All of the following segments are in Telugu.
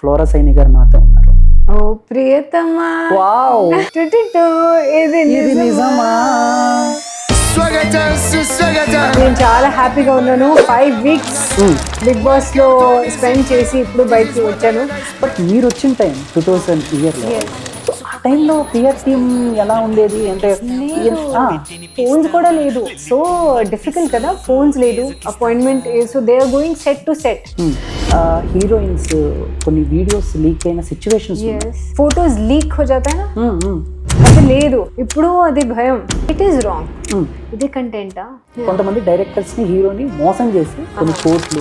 ఫ్లోరా సైని గారు నాతో ఉన్నారు. ఓ ప్రియతమా, వావ్, ఇది నిజమా? నేను చాలా హ్యాపీగా ఉన్నాను. 5 weeks బిగ్ బాస్ లో స్పెండ్ చేసి ఇప్పుడు బయటకి వచ్చాను. బట్ మీరు వచ్చిన టైం 2000 ఇయర్లో, ఆ టైంలో పిఆర్ టీమ్ ఎలా ఉండేది అంటే ఫోన్స్ కూడా లేదు, సో డిఫికల్ట్ కదా. ఫోన్స్ లేదు, appointment, so they are going set to set. Heroines కొన్ని వీడియోస్ లీక్ అయిన సిచ్యువేషన్స్, ఫోటోస్ లీక్ హో జాతా నా, అది లేదు ఇప్పుడు. అది భయం. It is wrong. ఇది కంటెంటా? కొంతమంది డైరెక్టర్స్ ని, హీరోని మోసం చేసి కొన్ని కోట్లు.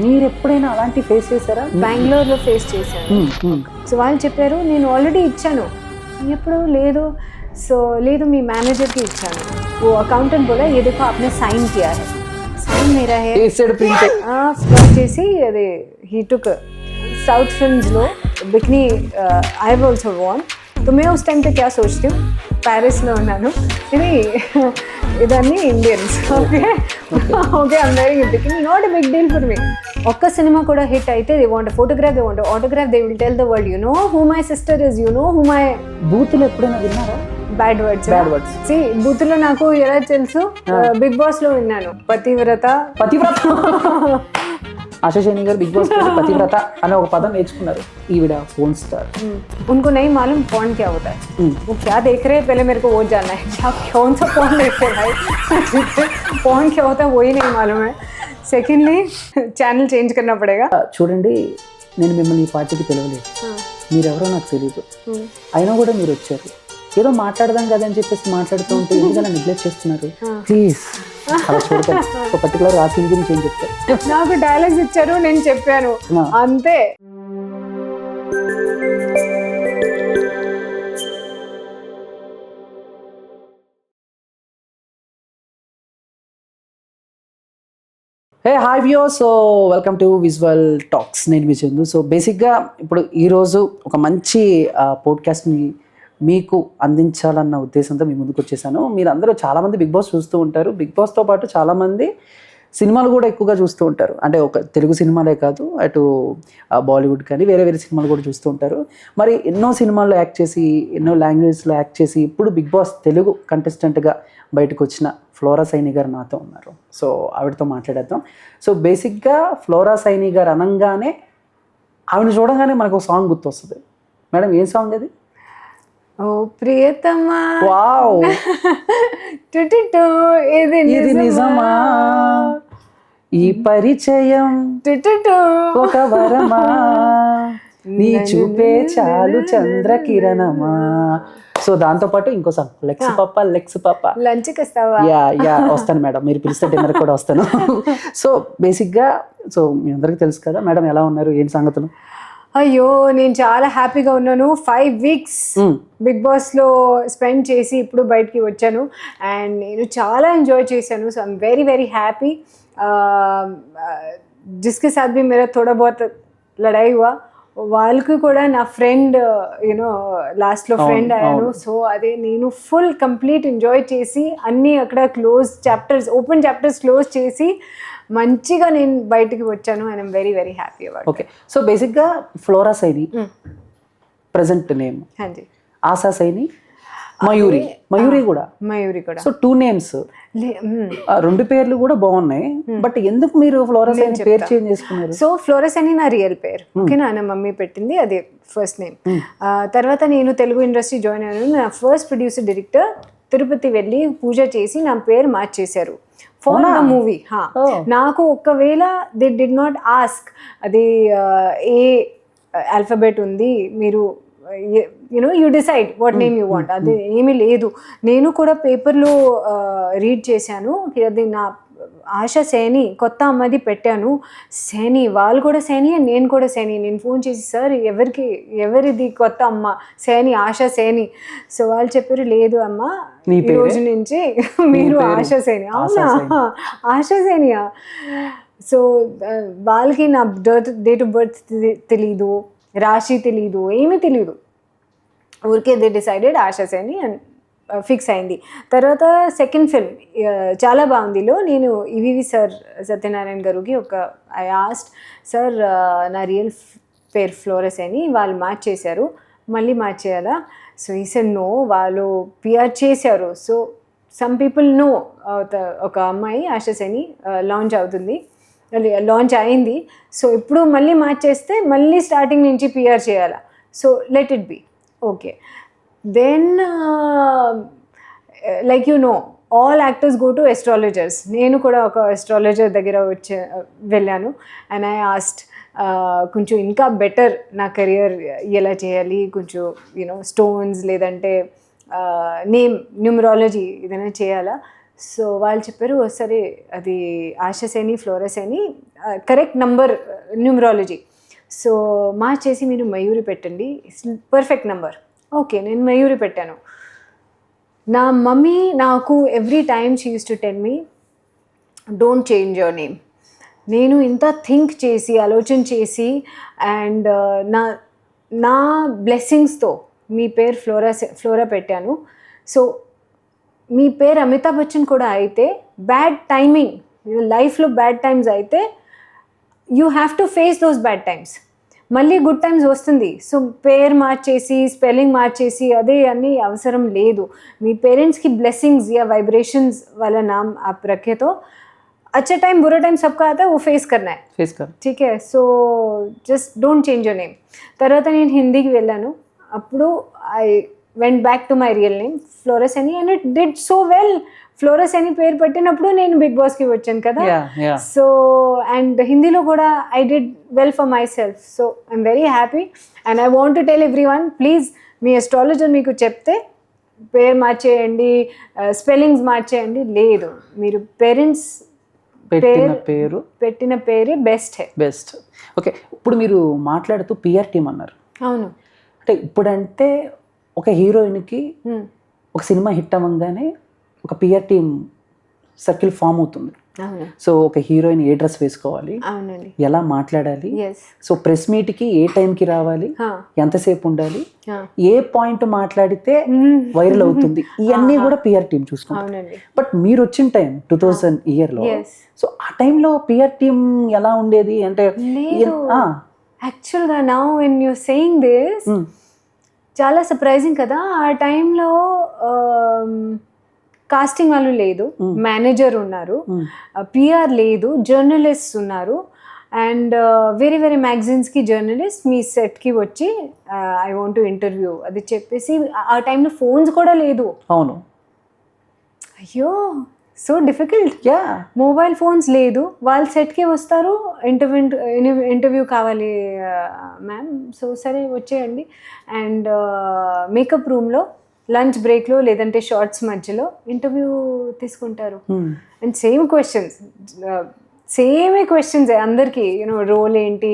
మీరు ఎప్పుడైనా అలాంటి ఫేస్ చేశారా? బెంగళూరులో ఫేస్ చేశాను. సో వాళ్ళు చెప్పారు నేను ఆల్రెడీ ఇచ్చాను. ఎప్పుడు లేదు. సో లేదు, మీ మేనేజర్కి ఇచ్చాను. वो अकाउंटेंट बोला ये देखो आपने साइन किया है, साइन मेरा है. ఫ్లాట్ చేసి అది he took साउथ फिल्म्स లో bikini I have also won. तो मैं उस टाइम पे क्या सोचती हूँ, ప్యారిస్లో ఉన్నాను, ఇదన్నీ Indians. Okay okay, I'm wearing it, bikini not a big deal for me. ఒక్క సినిమా కూడా హిట్ అయితే they want photograph, they want autograph, they will tell the world you know who my sister is, you know who my. బూతులు ఎప్పుడైనా విన్నారా? Bad words. సి బూతులో నాకు ఎలా తెలుసు, బిగ్ బాస్ లో విన్నాను. పతివ్రత. ఆశా సైని గారు బిగ్ బాస్ పతివ్రత అనే ఒక పదం నేర్చుకున్నారు. ఈవిడ फोन स्टार. उनको नहीं मालूम पॉन क्या होता है, वो क्या देख रहे हैं, पहले मेरे को वो जानना है, क्या कौन सा पॉन देखते हैं भाई. पॉन क्या होता है वही नहीं मालूम है. सेकेंडली ఛానల్ చేంజ్ करना पड़ेगा. చూడండి, నేను మిమ్మల్ని ఈ పార్టీకి పిలవలేదు, మీరెవరో నాకు తెలియదు, అయినా కూడా మీరు వచ్చారు. ఏదో మాట్లాడదాం కదా అని చెప్పేసి మాట్లాడుతూ ఉంటే ఎందుకలా నెగ్లెక్ట్ చేస్తున్నారు? ప్లీజ్ అలా చూడకండి. ఒక పర్టికులర్ ఆ సీన్ గురించి ఏం చెప్తారు? నాకు డైలాగ్స్ ఇచ్చారు, నేను చెప్పాను అంతే. Hey hi viewers, so welcome to visual talks. నేను మీ చందు. సో బేసిక్గా ఇప్పుడు ఈరోజు ఒక మంచి పోడ్కాస్ట్ని మీకు అందించాలన్న ఉద్దేశంతో మీ ముందుకు వచ్చేసాను. మీరు అందరూ చాలామంది బిగ్ బాస్ చూస్తూ ఉంటారు. బిగ్ బాస్తో పాటు చాలామంది సినిమాలు కూడా ఎక్కువగా చూస్తూ ఉంటారు. అంటే ఒక తెలుగు సినిమాలే కాదు, అటు బాలీవుడ్ కానీ వేరే వేరే సినిమాలు కూడా చూస్తూ ఉంటారు. మరి ఎన్నో సినిమాల్లో యాక్ట్ చేసి, ఎన్నో లాంగ్వేజ్లో యాక్ట్ చేసి, ఇప్పుడు బిగ్ బాస్ తెలుగు కంటెస్టెంట్గా బయటకు వచ్చిన ఫ్లోరా సైని గారు నాతో ఉన్నారు. సో ఆవిడతో మాట్లాడేద్దాం. సో బేసిక్గా ఫ్లోరా సైని గారు అనగానే, ఆవిడని చూడగానే మనకు ఒక సాంగ్ గుర్తొస్తుంది. మేడం, ఏం సాంగ్ అది? ఓ ప్రియతమా, వావ్, ఇది నిజమా? ఈ పరిచయం ఒక వరమా, నీ చూపే చాలు చంద్రకిరణమా. సో దాంతో పాటు ఇంకో సాంగ్, లెక్స్ పాప లంచ్కి వస్తావా? యా వస్తాను మేడం, మీరు పిలిస్తే డిన్నర్ కూడా వస్తాను. సో బేసిక్గా, సో మీ అందరికీ తెలుసు కదా మేడం, ఎలా ఉన్నారు, ఏంటి సంగతులు? అయ్యో, నేను చాలా హ్యాపీగా ఉన్నాను. 5 weeks బిగ్ బాస్లో స్పెండ్ చేసి ఇప్పుడు బయటికి వచ్చాను. అండ్ నేను చాలా ఎంజాయ్ చేశాను. So I'm very very happy. जिसके साथ भी मेरा थोड़ा बहुत लड़ाई हुआ, వాళ్ళకి కూడా నా ఫ్రెండ్, యూనో లాస్ట్లో ఫ్రెండ్ అయ్యాను. సో అదే నేను ఫుల్ కంప్లీట్ ఎంజాయ్ చేసి అన్నీ అక్కడ ఓపెన్ చాప్టర్స్ క్లోజ్ చేసి మంచిగా నేను బయటికి వచ్చాను. And I'm very very happy about. Okay, so బేసిక్గా Flora Saini present name, Asha Saini, Mayuri కూడా. సో 2 names, 2 పేర్లు కూడా బాగున్నాయి. బట్ ఎందుకు మీరు ఫ్లోరా సైని పేరు చేంజ్ చేసుకున్నారు? సో ఫ్లోరా సైని నా రియల్ పేరు, ఓకేనా, నా మమ్మీ పెట్టింది, అదే ఫస్ట్ నేమ్. తర్వాత నేను తెలుగు ఇండస్ట్రీ జాయిన్ అయ్యాను. నా ఫస్ట్ ప్రొడ్యూసర్ డైరెక్టర్ తిరుపతి వెళ్ళి పూజ చేసి నా పేరు మార్చేశారు ఫర్ ద మూవీ. నాకు ఒకవేళ దే డిడ్ నాట్ ఆస్క్, అది ఏ ఆల్ఫాబెట్ ఉంది, మీరు you decide what name you want, అది ఏమీ లేదు. నేను కూడా పేపర్లో రీడ్ చేశాను, అది నా ఆశా సైని, కొత్త అమ్మది పెట్టాను సైని, వాళ్ళు కూడా సైని, నేను కూడా సైని. నేను ఫోన్ చేసి, సార్ ఎవరిది కొత్త అమ్మ, సైని, ఆశా సైని. సో వాళ్ళు చెప్పారు, లేదు అమ్మ, ఈ రోజు నుంచి మీరు ఆశా సైని. అవునా, ఆశా సైనియా? సో వాళ్ళకి నా డేట్ ఆఫ్ బర్త్ తెలీదు, రాశి తెలీదు, ఏమీ తెలీదు. ఊరికే they decided ASHA Saini and fix అయింది. తర్వాత సెకండ్ ఫిల్మ్ చాలా బాగుందిలో నేను ఈవీవి సార్ సత్యనారాయణ గారికి ఐ ఆస్క్డ్, సార్ నా రియల్ పేరు ఫ్లోరస్ అని, వాళ్ళు మార్చేశారు, మళ్ళీ మార్చేయాలా? సో ఈ సెడ్ నో, వాళ్ళు పిఆర్ చేశారు. సో సమ్ పీపుల్ నో, ఒక అమ్మాయి ఆశస్ అని లాంచ్ అవుతుంది, లాంచ్ అయింది. సో ఇప్పుడు మళ్ళీ మార్చేస్తే మళ్ళీ స్టార్టింగ్ నుంచి పిఆర్ చేయాలా? So let it be okay. Then like you know, all actors go to astrologers. నేను కూడా ఒక ఎస్ట్రాలజర్ దగ్గర వెళ్ళాను. అండ్ ఐ ఆస్క్డ్ కొంచెం ఇంకా బెటర్ నా కెరియర్ ఎలా చేయాలి, కొంచెం యూనో స్టోన్స్ లేదంటే నేమ్ న్యూమరాలజీ ఏదైనా చేయాలా? సో వాళ్ళు చెప్పారు, సరే అది ఆశసేని ఫ్లోరస్ అని కరెక్ట్ నంబర్ న్యూమరాలజీ. సో మార్చేసి మీరు మయూరి పెట్టండి, పర్ఫెక్ట్ నంబర్. ఓకే, నేను మయూరి పెట్టాను. నా మమ్మీ నాకు every time she use to tell me, don't change your name. నేను ఇంత థింక్ చేసి ఆలోచన చేసి అండ్ నా బ్లెస్సింగ్స్తో మీ పేరు ఫ్లోరా పెట్టాను. సో మీ పేరు అమితాబ్ బచ్చన్ కూడా అయితే, బ్యాడ్ టైమింగ్ లైఫ్లో బ్యాడ్ టైమ్స్ అయితే you have to face those bad times. మళ్ళీ గుడ్ టైమ్స్ వస్తుంది. సో పేరు మార్చేసి స్పెల్లింగ్ మార్చేసి అదే అన్నీ అవసరం లేదు. మీ పేరెంట్స్కి బ్లెస్సింగ్స్ या वाइब्रेशंस वाला नाम आप रखे तो अच्छा टाइम बुरा टाइम सबका आता है, वो फेस करना है, ఫేస్ కర్. ठीक है. So just don't change your name. తర్వాత నేను హిందీకి వెళ్ళాను. అప్పుడు I went back to my real name Floras అని, and it did so well. Floras అని పేరు పెట్టినప్పుడు నేను బిగ్ బాస్కి వచ్చాను కదా. సో అండ్ హిందీలో కూడా I did well for my self. So I'm very happy and I want to tell every one, please me astrologer మీకు చెప్తే పేరు మార్చేయండి, స్పెల్లింగ్స్ మార్చేయండి, లేదు, మీరు పేరెంట్స్ పెట్టిన పేరే బెస్ట్. ఓకే, ఇప్పుడు మీరు మాట్లాడుతూ పిఆర్ టీమ్ అన్నారు. అవును. అంటే ఇప్పుడంటే ఒక హీరోయిన్కి ఒక సినిమా హిట్ అవ్వగానే ఒక పిఆర్ టీమ్ సర్కిల్ ఫామ్ అవుతుంది. సో ఒక హీరోయిన్ ఏ డ్రెస్ వేసుకోవాలి, ఎలా మాట్లాడాలి, సో ప్రెస్ మీట్కి ఏ టైంకి రావాలి, ఎంతసేపు ఉండాలి, ఏ పాయింట్ మాట్లాడితే వైరల్ అవుతుంది, ఇవన్నీ కూడా పిఆర్ టీమ్ చూసుకుంటారు. బట్ మీరు వచ్చిన టైం 2000 ఇయర్లో, సో ఆ టైంలో పిఆర్ టీమ్ ఎలా ఉండేది అంటే? యాక్చువల్గా now when you saying this, చాలా సర్ప్రైజింగ్ కదా. ఆ టైంలో కాస్టింగ్ వాళ్ళు లేదు, మేనేజర్ ఉన్నారు, పిఆర్ లేదు, జర్నలిస్ట్ ఉన్నారు. అండ్ వేరే వేరే మ్యాగజైన్స్కి జర్నలిస్ట్ మీ సెట్కి వచ్చి ఐ వాంట్ టు ఇంటర్వ్యూ అది చెప్పేసి, ఆ టైంలో ఫోన్స్ కూడా లేదు. అవును. అయ్యో, సో డిఫికల్ట్. మొబైల్ ఫోన్స్ లేదు, వాళ్ళు సెట్కి వస్తారు, ఇంటర్వ్యూ కావాలి మ్యామ్, సో సరే వచ్చేయండి. అండ్ మేకప్ రూమ్లో లంచ్ బ్రేక్లో లేదంటే షార్ట్స్ మధ్యలో ఇంటర్వ్యూ తీసుకుంటారు. అండ్ సేమే క్వశ్చన్స్ అందరికీ, యూనో రోల్ ఏంటి,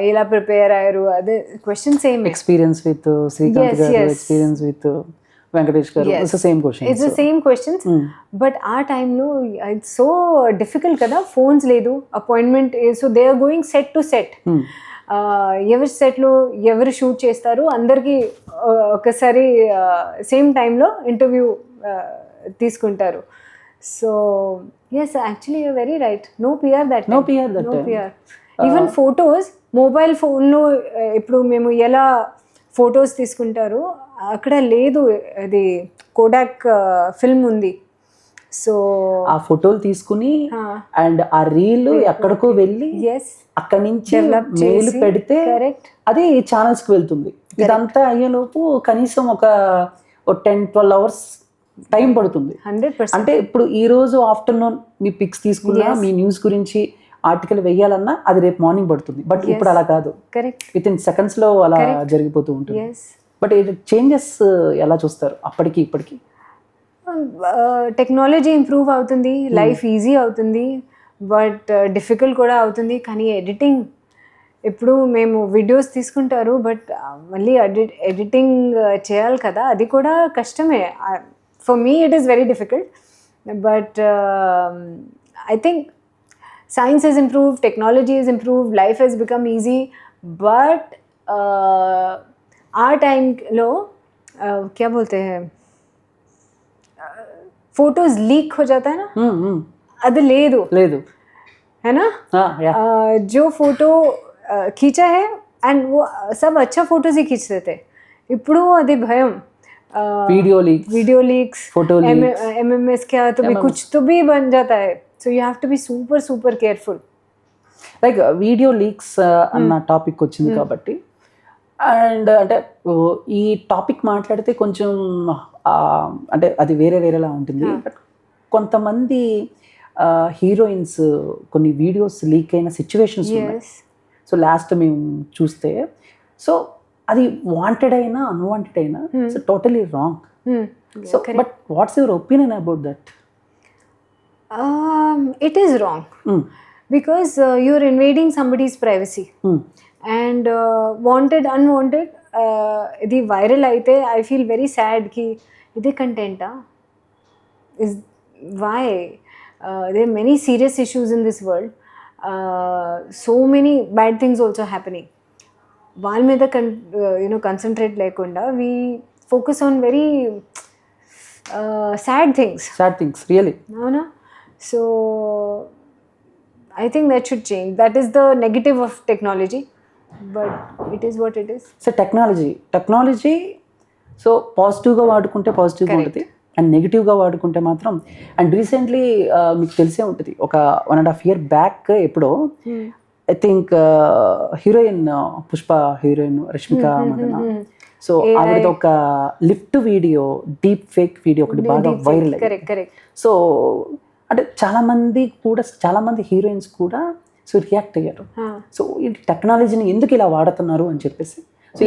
ఎలా ప్రిపేర్ అయ్యారు, అదే question same. Experience with Srikanth garu, experience with Venkatesh garu, it's the same questions. But ఆ టైంలో ఇట్స్ సో డిఫికల్ట్ కదా, ఫోన్స్ లేదు, appointment. So they are going set to set. ఎవరి సెట్లో ఎవరు షూట్ చేస్తారు అందరికీ ఒకసారి సేమ్ టైంలో ఇంటర్వ్యూ తీసుకుంటారు. So yes, actually you very right. No PR that. Even photos mobile ఫోన్లో ఇప్పుడు మేము ఎలా ఫొటోస్ తీసుకుంటారు అక్కడ లేదు, అది కోడాక్ ఫిల్మ్ ఉంది. సో ఆ ఫోటోలు తీసుకుని అండ్ ఆ రీల్ ఎక్కడికో వెళ్ళి అక్కడి నుంచి మెయిల్ పెడితే అది ఛానల్స్ కి వెళ్తుంది. ఇదంతా అయ్యేలోపు కనీసం ఒక 10-12 అవర్స్ టైం పడుతుంది. 100%. అంటే ఇప్పుడు ఈ రోజు ఆఫ్టర్నూన్ మీ పిక్స్ తీసుకున్నా, మీ న్యూస్ గురించి ఆర్టికల్ వేయాలన్నా అది రేపు మార్నింగ్ పడుతుంది. బట్ ఇప్పుడు అలా కాదు, విత్ ఇన్ సెకండ్స్ లో అలా జరిగిపోతూ ఉంటుంది. బట్ చేంజెస్ ఎలా చూస్తారు అప్పటికి ఇప్పటికి? టెక్నాలజీ ఇంప్రూవ్ అవుతుంది, లైఫ్ ఈజీ అవుతుంది, బట్ డిఫికల్ట్ కూడా అవుతుంది. కానీ ఎడిటింగ్, ఇప్పుడు మేము వీడియోస్ తీసుకుంటారు బట్ మళ్ళీ ఎడిటింగ్ చేయాలి కదా, అది కూడా కష్టమే. For me it is very difficult. But I think science has improved, technology has improved, life has become easy. But our time लो क्या बोलते हैं, फोटोज लीक हो जाता है ना, అది లేదు లేదు है ना. जो फोटो खींचा है एंड वो सब अच्छा फोटोज ही खींच रहे थे ఇప్పుడు అది భయం వీడియో లీక్స్ फोटो MMS क्या तो भी कुछ तो भी बन जाता है so you have to be super careful like video leaks అన్న టాపిక్ వచ్చింది కాబట్టి అండ్ అంటే ఈ టాపిక్ మాట్లాడితే కొంచెం అంటే అది వేరేలా ఉంటుంది బట్ కొంతమంది హీరోయిన్స్ కొన్ని వీడియోస్ లీక్ అయిన సిచ్యువేషన్స్ ఉన్నాయి. సో లాస్ట్ మేము చూస్తే సో అది వాంటెడ్ అయినా అన్వాంటెడ్ అయినా so totally wrong. So but what's your opinion about that? It is wrong because you're invading somebody's privacy and wanted unwanted ఇది వైరల్ అయితే I feel very sad ki ఇదే కంటెంటా is why there are many serious issues in this world, so many bad things also happening. వాళ్ళ మీద concentrate లేకుండా we focus on very sad things really. అవునా? So I think that should change. That is the negative of technology, but it is what it is. So technology so పాజిటివ్గా వాడుకుంటే పాజిటివ్గా ఉంటుంది అండ్ నెగిటివ్గా వాడుకుంటే మాత్రం. అండ్ రీసెంట్లీ మీకు తెలిసే ఉంటుంది ఒక 1.5 year బ్యాక్ ఎప్పుడో I think heroine Pushpa heroine Rashmika Mandanna so ఆవిడది ఒక lift video deep fake video ఒకటి బాగా వైరల్ అయ్యింది. సో అంటే చాలా మంది హీరోయిన్స్ కూడా సో రియాక్ట్ అయ్యారు. సో ఈ టెక్నాలజీని ఎందుకు ఇలా వాడుతున్నారు అని చెప్పేసి. సో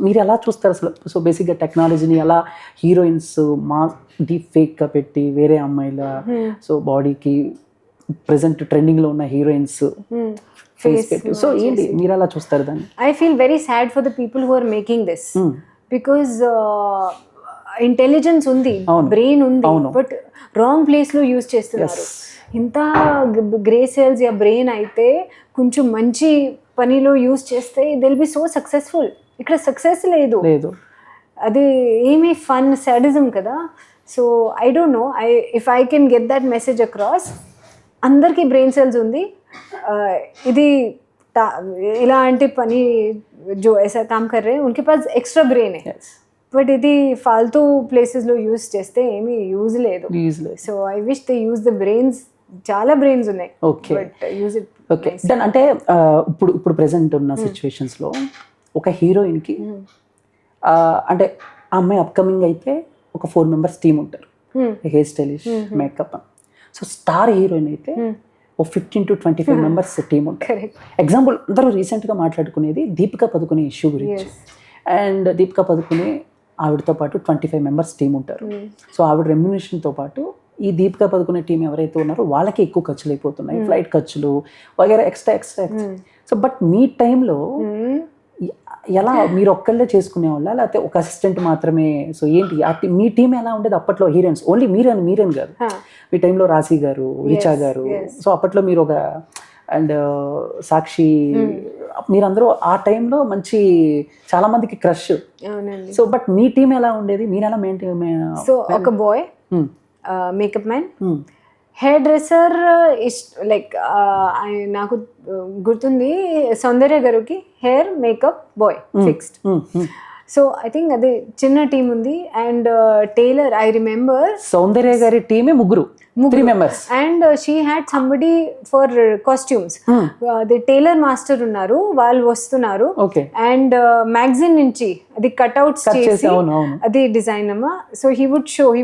మీరు ఎలా చూస్తారు అసలు? సో బేసిక్గా టెక్నాలజీని ఎలా హీరోయిన్స్ మా డీప్ ఫేక్గా పెట్టి వేరే అమ్మాయిల సో బాడీకి ప్రెసెంట్ ట్రెండింగ్లో ఉన్న హీరోయిన్స్ ఫేస్ పెట్టి సో ఏంటి మీరు ఎలా చూస్తారు దాన్ని? I feel very sad for the people who are making this because intelligence ఉంది, బ్రెయిన్ ఉంది, బట్ రాంగ్ ప్లేస్లో యూజ్ చేస్తున్నారు. ఇంత గ్రే సెల్స్ యా బ్రెయిన్ అయితే కొంచెం మంచి పనిలో యూజ్ చేస్తే they will be so successful. ఇక్కడ సక్సెస్ లేదు, అది ఏమీ ఫన్ సాడిజం కదా. So I don't no if I can get that message across. అందరికీ బ్రెయిన్ సెల్స్ ఉంది, ఇది ఇలాంటి పని जो ऐसा काम कर रहे हैं उनके पास एक्स्ट्रा ब्रेन है, బట్ ఇది ఫాల్తూ ప్లేసెస్లో యూజ్ చేస్తే ఏమీ యూజ్ లేదు. So I wish they use the brains. చాలా బ్రెయిన్స్ ఉన్నాయి, but use it. Okay then అంటే ఇప్పుడు ప్రెసెంట్ ఉన్న సిచ్యువేషన్స్లో ఒక హీరోయిన్కి అంటే ఆ అమ్మాయి అప్కమింగ్ అయితే ఒక 4 members టీమ్ ఉంటారు, hair stylish makeup. So star heroine అయితే ఓ 15 to 25 members టీమ్ ఉంటారు. ఎగ్జాంపుల్ అందరూ రీసెంట్గా మాట్లాడుకునేది దీపికా పదుకునే ఇష్యూ గురించి. అండ్ దీపికా పదుకునే ఆవిడతో పాటు 25 members టీం ఉంటారు. సో ఆవిడ రెమ్యునేషన్తో పాటు ఈ దీపికా పదుకునే టీం ఎవరైతే ఉన్నారో వాళ్ళకి ఎక్కువ ఖర్చులు అయిపోతున్నాయి, ఫ్లైట్ ఖర్చులు వగేరా ఎక్స్ట్రా. సో బట్ మీ టైంలో ఎలా మీరు ఒక్కళ్ళే చేసుకునే వాళ్ళ లేకపోతే ఒక అసిస్టెంట్ మాత్రమే? సో ఏంటి మీ టీం ఎలా ఉండేది అప్పట్లో? హీరోయిన్స్ ఓన్లీ మీరేం కాదు, మీ టైంలో రాశి గారు, రిచా గారు, సో అప్పట్లో మీరు ఒక అండ్ సాక్షి, మీరందరూ ఆ టైంలో మంచి చాలా మందికి క్రష్. సో బట్ మీ టీం ఎలా ఉండేది? మీరు ఎలా మెయింటైన్? సో ఒక boy makeup man, hair dresser, like నాకు గుర్తుంది సౌందర్య గారికి hair makeup boy fixed. So I think అది చిన్న టీం ఉంది. And tailor, I remember Soundarya గారి టీమే 3 members. And she had somebody for costumes. The tailor master ఉన్నారు, వాళ్ళు వస్తున్నారు. అండ్ మ్యాగజైన్ నుంచి అది కట్అవుట్స్ చేసి అది డిజైన్ అమ్మా. సో హీ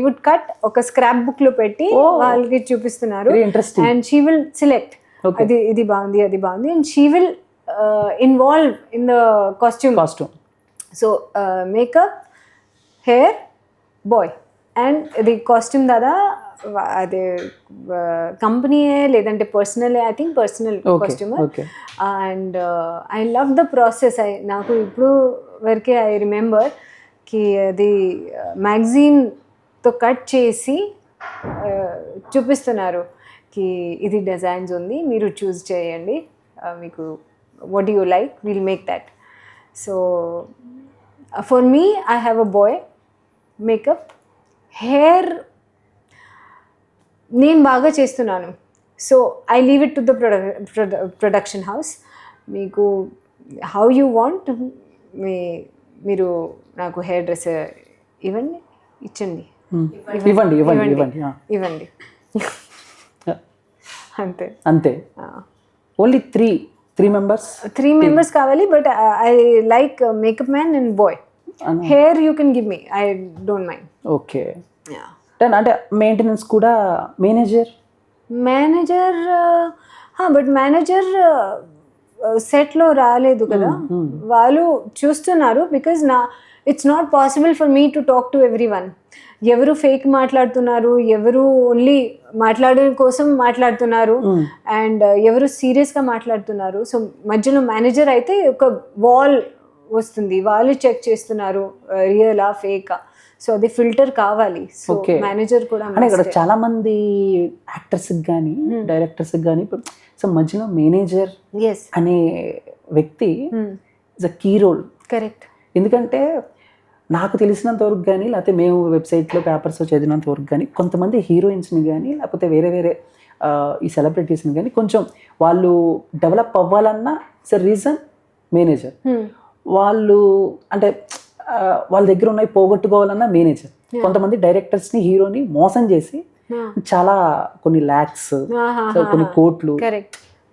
వుడ్ కట్ ఒక స్క్రాప్ బుక్ లో పెట్టి వాళ్ళకి చూపిస్తున్నారు. అండ్ షీ విల్ సెలెక్ట్ ఇది బాగుంది, అది బాగుంది, and she will involve in the costume. So makeup, hair, boy and ఇది కాస్ట్యూమ్ దాదా అదే కంపెనీయే లేదంటే personal, I think personal costumer. And I love the process. నాకు ఇప్పుడు వరకే ఐ రిమెంబర్ కి అది మ్యాగజైన్తో కట్ చేసి చూపిస్తున్నారు కి ఇది డిజైన్స్ ఉంది, మీరు చూస్ చేయండి, మీకు what you like, will make that. So for me I have a boy makeup, hair నేను బాగా చేస్తున్నాను. So I leave it to the production house. మీకు హౌ యూ వాంట్ మీరు నాకు హెయిర్ డ్రెస్ ఇవ్వండి, ఇచ్చండి, ఇవ్వండి ఇవ్వండి ఇవ్వండి ఇవ్వండి అంతే. అంతే. ఓన్లీ త్రీ మెంబర్స్ కావాలి. But I like makeup man and boy. Hair you can give me, I don't mind. Okay. అంటే మెయింటెనెన్స్ కూడా మేనేజర్ బట్ మేనేజర్ సెట్లో రాలేదు కదా, వాళ్ళు చూస్తున్నారు. Because it's not possible for me to talk to everyone. ఎవరు ఫేక్ మాట్లాడుతున్నారు, ఎవరు ఓన్లీ మాట్లాడే కోసం మాట్లాడుతున్నారు, అండ్ ఎవరు సీరియస్గా మాట్లాడుతున్నారు. సో మధ్యలో మేనేజర్ అయితే ఒక వాల్ వస్తుంది, వాళ్ళు చెక్ చేస్తున్నారు రియలా ఫేకా. సో అది ఫిల్టర్ కావాలి. సో మేనేజర్ కూడా అంటే ఇక్కడ చాలా మంది యాక్టర్స్ కానీ డైరెక్టర్స్ కానీ సో మధ్యలో మేనేజర్ అనే వ్యక్తి is a key role. Correct. ఎందుకంటే నాకు తెలిసినంత వరకు కానీ, లేకపోతే మేము వెబ్సైట్లో పేపర్స్ చదివినంత వరకు కానీ, కొంతమంది హీరోయిన్స్ని కానీ లేకపోతే వేరే ఈ సెలబ్రిటీస్ని కానీ కొంచెం వాళ్ళు డెవలప్ అవ్వాలన్నా ఇట్స్ అ రీజన్ మేనేజర్. వాళ్ళు అంటే వాళ్ళ దగ్గర ఉన్నాయి పోగొట్టుకోవాలన్నా మేనేజర్. కొంతమంది డైరెక్టర్స్ని హీరోని మోసం చేసి చాలా కొన్ని ల్యాక్స్ కొన్ని కోట్లు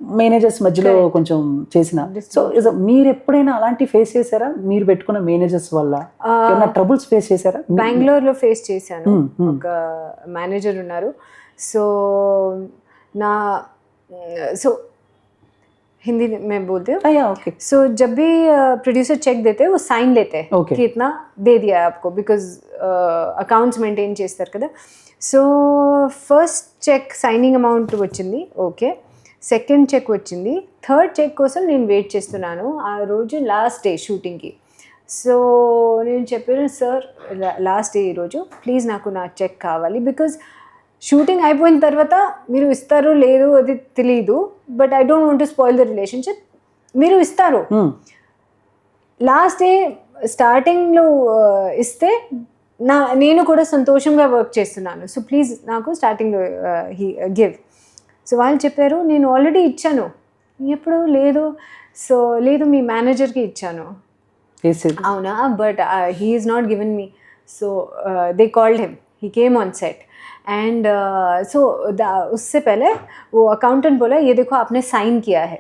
మేనేజర్స్ మధ్యలో కొంచెం చేసిన. సో మీరు ఎప్పుడైనా అలాంటి ఫేస్ చేశారా? మీరు పెట్టుకున్న మేనేజర్స్ వల్ల ఏమైనా ట్రబుల్స్ ఫేస్ చేశారా? బెంగళూరులో ఫేస్ చేశాను. ఒక మేనేజర్ ఉన్నారు. సో हिंदी में बोलते हो? ओके. सो जब भी प्रोड्यूसर चेक देते हैं वो साइन लेते हैं कि इतना दे दिया है आपको, बिकॉज अकाउंट्स मेंटेन చేస్తారు కదా. So first check signing amount వచ్చింది, ఓకే. సెకండ్ చెక్ వచ్చింది. థర్డ్ చెక్ కోసం నేను వెయిట్ చేస్తున్నాను. ఆ రోజు లాస్ట్ డే షూటింగ్కి. సో నేను చెప్పాను, సార్ లాస్ట్ డే ఈరోజు ప్లీజ్ నాకు నా చెక్ కావాలి. బికాజ్ షూటింగ్ అయిపోయిన తర్వాత మీరు ఇస్తారు లేదు అది తెలీదు, but I don't want to spoil the relationship. మీరు ఇస్తారు. లాస్ట్ డే స్టార్టింగ్లో ఇస్తే నేను కూడా సంతోషంగా వర్క్ చేస్తున్నాను. సో ప్లీజ్ నాకు స్టార్టింగ్లో గివ్. సో వాళ్ళు చెప్పారు నేను ఆల్రెడీ ఇచ్చాను. ఎప్పుడు లేదు. సో లేదు మీ మేనేజర్కి ఇచ్చాను. అవునా, but he is not given me. So they called him, he came on set and so उससे पहले वो अकाउंटेंट बोला ये देखो आपने साइन किया है.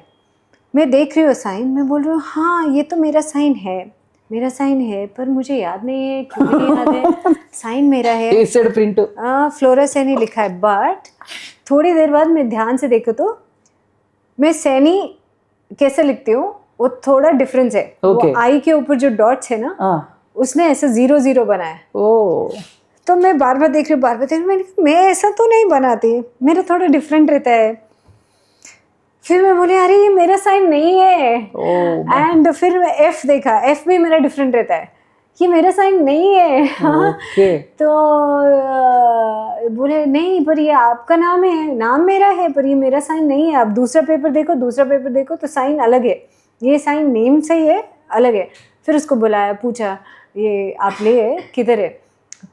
मैं देख रही हूँ साइन, मैं बोल रही हूँ हाँ ये तो मेरा साइन है पर मुझे याद नहीं है, क्यों नहीं याद है. साइन मेरा है, प्रिंट फ्लोरा सैनी लिखा है. बट थोड़ी देर बाद मैं ध्यान से देखूँ तो मैं सैनी कैसे लिखती हूँ वो थोड़ा डिफरेंस है. वो आई के ऊपर जो डॉट्स है ना, उसने ऐसे 0-0 बनाया. तो मैं बार बार देख रही हूँ, मैं ऐसा तो नहीं बनाती, मेरा थोड़ा डिफरेंट रहता है. फिर मैं बोली अरे ये मेरा साइन नहीं है. एंड फिर मैं एफ देखा, एफ भी मेरा डिफरेंट रहता है, ये मेरा साइन नहीं है. तो बोले नहीं पर ये आपका नाम है, नाम मेरा है पर ये मेरा साइन नहीं है. आप दूसरा पेपर देखो तो साइन अलग है, ये साइन नेम सही है अलग है. फिर उसको बुलाया, पूछा ये आप ले किधर है.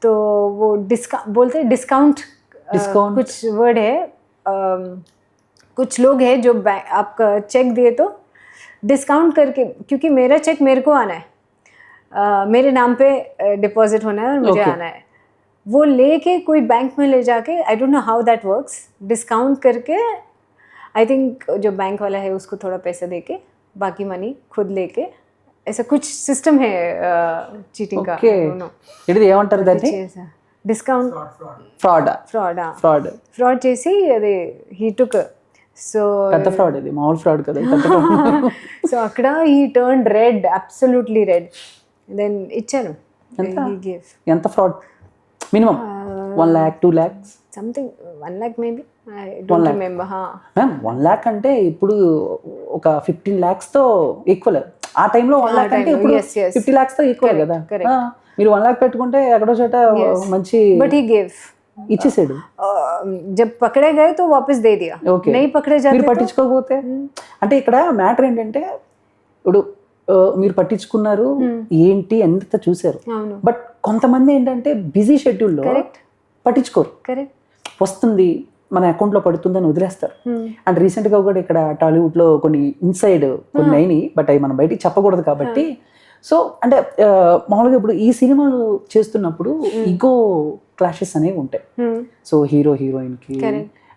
तो वो बोलते हैं डिस्काउंट कुछ वर्ड है. कुछ लोग हैं जो आपका चेक दिए तो डिस्काउंट करके, क्योंकि मेरा चेक मेरे को आना है, मेरे नाम पे डिपॉजिट होना है और मुझे आना है. वो लेके कोई बैंक में ले जाके, आई don't know how that works, discount करके आई थिंक जो बैंक वाला है उसको थोड़ा पैसा देके बाकी मनी खुद लेके, ऐसा कुछ सिस्टम है चीटिंग का. ఇది ఏమంటారు దాన్ని? డిస్కౌంట్ ఫ్రాడ్ చేసి అది హీ టుక్. సో పెద్ద ఫ్రాడ్, ఇది మామూలు ఫ్రాడ్ కదా. సో అక్కడ he turn red, absolutely red. Then ఇచ్చాను. ఎంత fraud? Minimum 1 lakh 2 lakhs something, 1 lakh maybe, I don't remember. Ma'am 1 lakh అంటే ఇప్పుడు ఒక 15 lakhs తో ఈక్వల్. ఆ టైంలో 1 lakh అంటే ఇప్పుడు 50 lakhs తో ఈక్వల్ కదా. మీరు 1 lakh పెట్టుకుంటే ఎక్కడో చోట మంచి. బట్ హీ గేవ్, ఇచ్చేసాడు. జబ్ పకడే గయే తో వాపస్ దే దియా. नहीं पकड़े जाते మీరు పట్టించుకోకపోతే. అంటే ఇక్కడ మ్యాటర్ ఏంటంటే ఇప్పుడు మీరు పట్టించుకున్నారు ఏంటి ఎంత చూసారు, బట్ కొంతమంది ఏంటంటే బిజీ షెడ్యూల్లో పట్టించుకోరు. వస్తుంది మన అకౌంట్లో పడుతుందని వదిలేస్తారు. అండ్ రీసెంట్గా కూడా ఇక్కడ టాలీవుడ్లో కొన్ని ఇన్సైడ్ కొన్ని అయినాయి, బట్ అవి మనం బయటికి చెప్పకూడదు కాబట్టి. సో అంటే మామూలుగా ఇప్పుడు ఈ సినిమాలు చేస్తున్నప్పుడు ఈగో క్లాషెస్ అనేవి ఉంటాయి. సో హీరో హీరోయిన్కి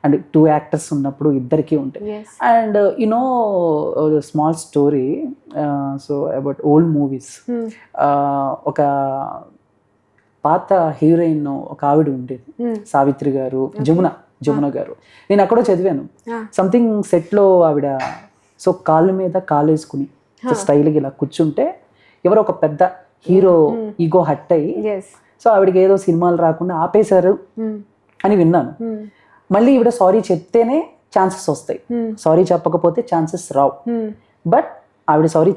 అండ్ 2 యాక్టర్స్ ఉన్నప్పుడు ఇద్దరికి ఉంటాయి. And you know small story so about old movies. ఒక పాత హీరోయిన్ ఒక ఆవిడ ఉండేది, సావిత్రి గారు, జమున గారు. నేను అక్కడో చదివాను సంథింగ్ సెట్లో ఆవిడ సో కాళ్ళ మీద కాలు వేసుకుని స్టైల్గా ఇలా కూర్చుంటే ఎవరో ఒక పెద్ద హీరో ఈగో హట్ అయ్యి సో ఆవిడకి ఏదో సినిమాలు రాకుండా ఆపేశారు అని విన్నాను. మళ్ళీ ఈవిడ సారీ చెప్తేనే ఛాన్సెస్ వస్తాయి, సారీ చెప్పకపోతే ఛాన్సెస్ రావు. బట్ ఆవిడ సారీ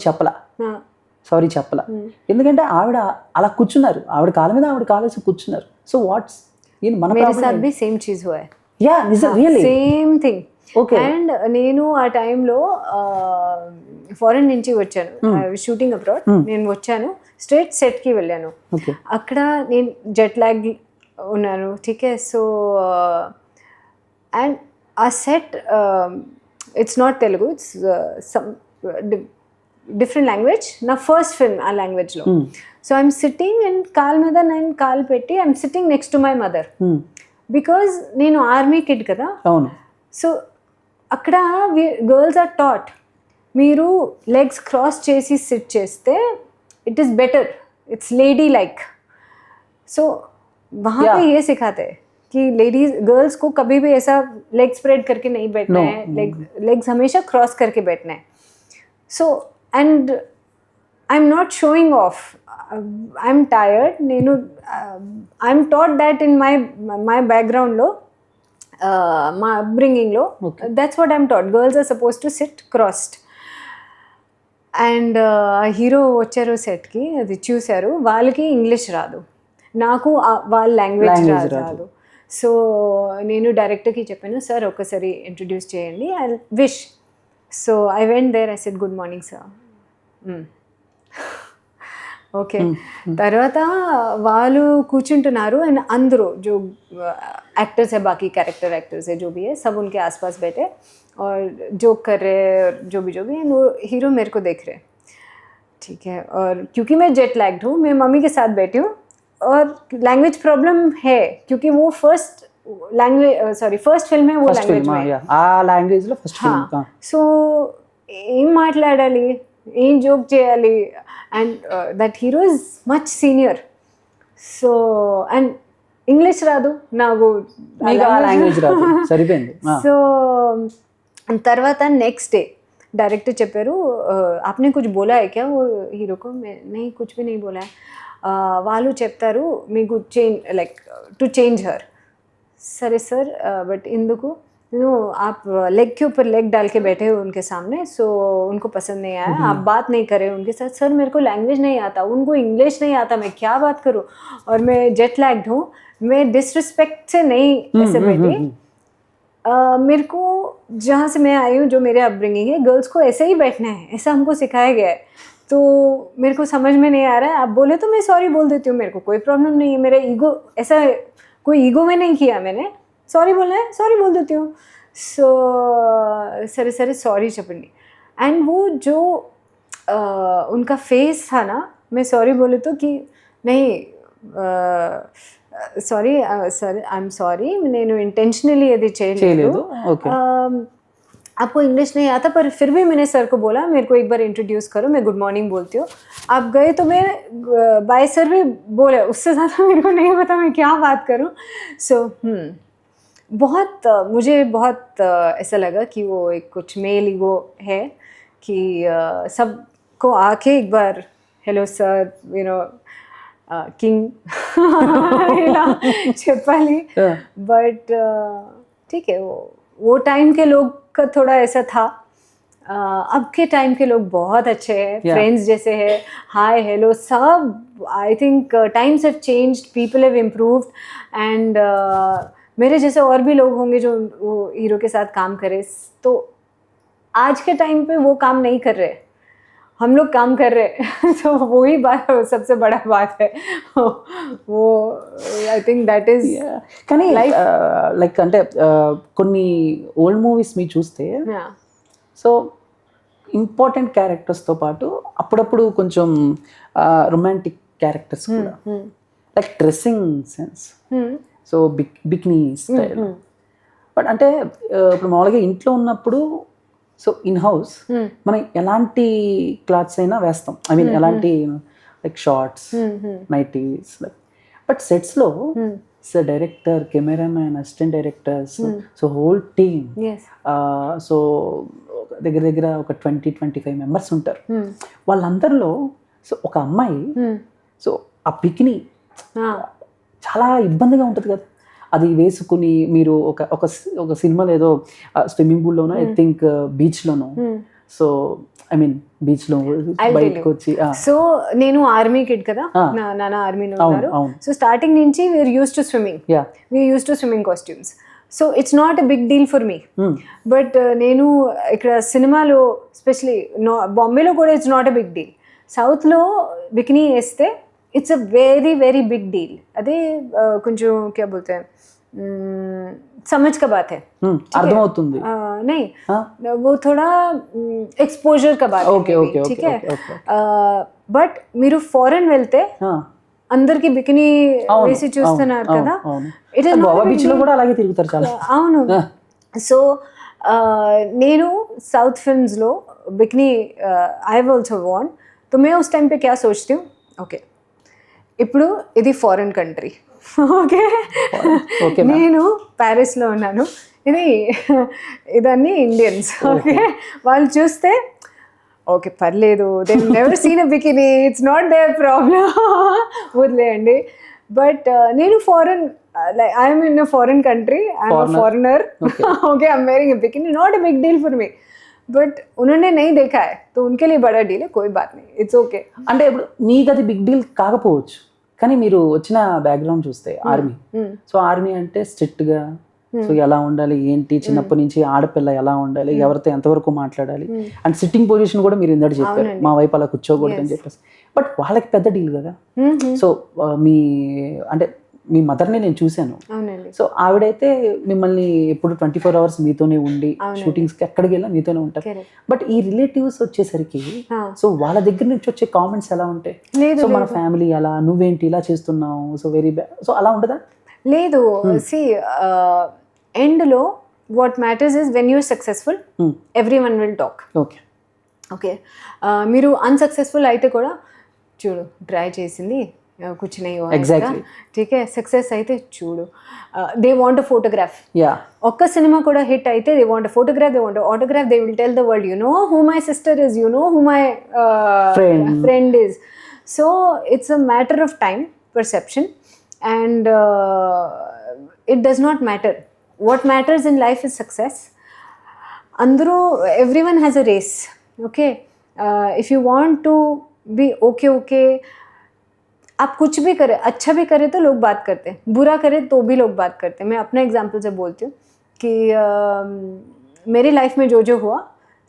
చెప్పలా, ఎందుకంటే ఆవిడ అలా కూర్చున్నారు, ఆవిడ కాళ్ళ మీద ఆవిడ కాలేసి కూర్చున్నారు. సో వాట్స్ మన same cheese same thing. And నేను ఆ టైంలో ఫారెన్ నుంచి వచ్చాను, షూటింగ్ అబ్రాడ్. నేను వచ్చాను, స్ట్రేట్ సెట్కి వెళ్ళాను. అక్కడ నేను జెట్ లాగ్ ఉన్నాను, ఠీకే. So and ah set it's not Telugu, it's some different language. నా ఫస్ట్ ఫిల్మ్ ఆ లాంగ్వేజ్లో. So I'm sitting and call మీద నేను కాల్ పెట్టి I'm sitting next to my mother, because నేను ఆర్మీ కిడ్ కదా. సో అక్కడ గర్ల్స్ ఆర్ టాట్, మీరు లెగ్స్ క్రాస్ చేసి సిట్ చేస్తే it is better, it's ladylike. So वहाँ पे ये सिखाते हैं कि लेडीज गर्ल्स को कभी भी ऐसा लेग स्प्रेड करके नहीं बैठना है, लेग्स हमेशा क्रॉस करके बैठना है. So and I am not showing off, I am tired. నేను I am taught that in my background లో, మా అప్బ్రింగింగ్ లో, that's what I'm taught. Girls are supposed to sit crossed. And hero వచ్చారు సెట్కి, అది చూశారు. వాళ్ళకి ఇంగ్లీష్ రాదు, నాకు వాళ్ళ లాంగ్వేజ్ రాదు. సో నేను డైరెక్టర్కి చెప్పాను, సార్ ఒకసారి ఇంట్రడ్యూస్ చేయండి, I wish. So I went there, I said good morning sir. Okay. తర్వాత వాళ్ళు కూర్చుంటున్నారు అండ్ అందరూ जो एक्टर्स है, बाकी कैरेक्टर एक्टर्स है, जो भी है, सब उनके आसपास बैठे और जोक कर रहे हैं, जो भी वो हीरो मेरे को देख रहे हैं, ठीक है. और क्योंकि मैं जेट लैग्ड हूँ, मैं मम्मी के साथ बैठी हूँ और लैंग्वेज प्रॉब्लम है, क्योंकि वो फर्स्ट फिल्म है, वो लैंग्वेज में ఆ లాంగ్వేజ్ లో ఫస్ట్ ఫిల్మ్. సో ఏం మాట్లాడాలి, ఏం జోక్ చేయాలి, and that hero is much senior. So and English రాదు నాకు, లాంగ్వేజ్ రాదు, సరిపోయింది. సో తర్వాత నెక్స్ట్ డే डायरेक्टर చెప్పారు, आपने कुछ बोला है क्या वो हीरो को? मैं नहीं, कुछ भी नहीं बोला है. వాళ్ళు చెప్తారు మీకు లైక్ టు చేంజ్ హర్. సరే सर, बट इंदुको नो आप लेग के ऊपर लेग डाल के बैठे हो उनके सामने, सो उनको पसंद नहीं आया, आप बात नहीं करे उनके साथ. सर मेरे को लैंग्वेज नहीं आता, उनको इंग्लिश नहीं आता, मैं क्या बात करूं, और मैं जेट लैग्ड हूँ, मैं डिसरिस्पेक्ट से नहीं ऐसे बैठी. मेरे को जहाँ से मैं आई हूँ, जो मेरे अपब्रिंगिंग है, गर्ल्स को ऐसे ही बैठना है, ऐसा हमको सिखाया गया है. तो मेरे को समझ में नहीं आ रहा है, आप बोले तो मैं सॉरी बोल देती हूँ, मेरे को कोई प्रॉब्लम नहीं है. मेरा ईगो ऐसा कोई ईगो में नहीं किया मैंने, सॉरी बोलना है सॉरी बोल देती हूँ. सो सरे सॉरी చెప్పండి. एंड वो जो उनका फेस था ना, मैं सॉरी बोले तो कि नहीं sorry sir, I am sorry, నేను इंटेंशनली यदि చేయలేదు, आपको इंग्लिश नहीं आता, पर फिर भी मैंने सर को बोला मेरे को एक बार इंट्रोड्यूस करो, मैं गुड मॉर्निंग बोलती हूँ. आप गए तो मैं बाय सर भी बोले, उससे ज़्यादा मेरे को नहीं पता मैं क्या बात करूँ. सो मुझे बहुत ऐसा लगा कि वो एक कुछ मेल ईगो है कि सबको आके एक बार hello sir, you know king ఇలా చెప్పాలి. बट ठीक है, वो टाइम के लोग का थोड़ा ऐसा था. अब के टाइम के लोग बहुत अच्छे हैं, फ्रेंड्स जैसे है, हाय हेलो सब. I think times have changed, people have improved, and मेरे जैसे और भी लोग होंगे जो वो हीरो के साथ काम करे, तो आज के टाइम पे वो काम नहीं कर रहे. हम लोग काम कर रहे हैं तो वही बात सबसे बड़ा बात है वो आई थिंक दैट इज కానీ లైక్ అంటే కొన్ని ఓల్డ్ మూవీస్ మీరు చూస్తే సో ఇంపార్టెంట్ క్యారెక్టర్స్తో పాటు అప్పుడప్పుడు కొంచెం రొమాంటిక్ క్యారెక్టర్స్ కూడా like dressing sense so bikini style but అంటే ఇప్పుడు మామూలుగా ఇంట్లో ఉన్నప్పుడు సో ఇన్ హౌస్ మనం ఎలాంటి క్లాత్స్ అయినా వేస్తాం ఐ మీన్ ఎలాంటి like shorts nighties like but సెట్స్లో so director cameraman assistant directors so whole team so దగ్గర దగ్గర ఒక 20-25 మెంబర్స్ ఉంటారు. వాళ్ళందరిలో సో ఒక అమ్మాయి సో ఆ బికినీ చాలా ఇబ్బందిగా ఉంటుంది కదా అది వేసుకుని మీరు ఒక సినిమాలో ఏదో స్విమ్మింగ్ పూల్లోనో ఐ థింక్ బీచ్లోనో సో ఐ మీన్ బీచ్లో బయటకు వచ్చి సో నేను ఆర్మీ కిడ్ కదా నాన్న ఆర్మీలో ఉన్నారు సో స్టార్టింగ్ నుంచి we're used to swimming we're used to swimming costumes so it's not a big deal for me but నేను ఇక్కడ సినిమాలో ఎస్పెషలీ బాంబేలో కూడా it's not a big deal సౌత్లో బికినీ వేస్తే it's a very very big deal అదే కొంచెం क्या बोलते हैं समझ का बात है అర్థమవుతుంది नहीं वो थोड़ा एक्सपोजर का बात है ठीक है బట్ మీరు ఫారెన్ వెళ్తే అందరికి బికినీ వేసి చూస్తున్నారు కదా ఇట్ ఇస్ గోవా బీచ్ లో కూడా అలాగే తిరుగుతారు చాలా అవును సో నేను సౌత్ ఫిల్మ్స్ లో bikini I have also worn तो मैं उस टाइम पे क्या सोचती हूँ ओके ఇప్పుడు ఇది ఫారెన్ కంట్రీ ఓకే నేను ప్యారిస్లో ఉన్నాను ఇదన్నీ ఇండియన్స్ ఓకే వాళ్ళు చూస్తే ఓకే పర్లేదు they never seen a bikini it's not there problem వదిలేయండి బట్ నేను foreign I'm in a foreign country I'm a foreigner okay I am wearing a bikini not a big deal for me but उन्होंने नहीं देखा है तो उनके लिए बड़ा डील है कोई बात नहीं इट्स ओके అంటే ఇప్పుడు నీకు అది బిగ్ డీల్ కాకపోవచ్చు కానీ మీరు వచ్చిన బ్యాక్గ్రౌండ్ చూస్తే ఆర్మీ సో ఆర్మీ అంటే స్ట్రిక్ట్గా సో ఎలా ఉండాలి ఏంటి చిన్నప్పటి నుంచి ఆడపిల్ల ఎలా ఉండాలి ఎవరితో ఎంతవరకు మాట్లాడాలి అండ్ సిట్టింగ్ పొజిషన్ కూడా మీరు ఇందాక చెప్పారు మా వైపు అలా కూర్చోకూడదు అని చెప్పేసి బట్ వాళ్ళకి పెద్ద డీల్ కదా సో మీ అంటే మీ మదర్ని నేను చూశాను సో ఆవిడైతే మిమ్మల్ని ఎప్పుడు 24 hours మీతోనే ఉండి షూటింగ్స్కి ఎక్కడికి వెళ్ళినా మీతోనే ఉంటారు బట్ ఈ రిలేటివ్స్ వచ్చేసరికి సో వాళ్ళ దగ్గర నుంచి వచ్చే కామెంట్స్ ఎలా ఉంటాయి సో మన ఫ్యామిలీ అలా నువ్వేంటి ఇలా చేస్తున్నావు సో వెరీ బ్యాడ్ సో అలా ఉండదా లేదు సి ఎండ్లో what matters is when you're successful everyone will talk okay okay మీరు అన్సక్సెస్ఫుల్ అయితే కూడా చూడు ట్రై చేసింది कुछ नहीं हुआ exactly ठीक है सक्सेस అయితే చూడు దే వాంట్ అ ఫోటోగ్రాఫ్ ఒక్క సినిమా కూడా హిట్ అయితే they want a photograph they want autograph they will tell the world you know who my sister is you know who my friend is so it's a matter of time perception and it does not matter what matters in life is success అందరూ everyone has a race okay if you want to be okay आप कुछ भी करें अच्छा भी करें तो लोग बात करते हैं बुरा करें तो भी लोग बात करते हैं मैं अपने एग्जांपल से बोलती हूँ कि मेरी लाइफ में जो हुआ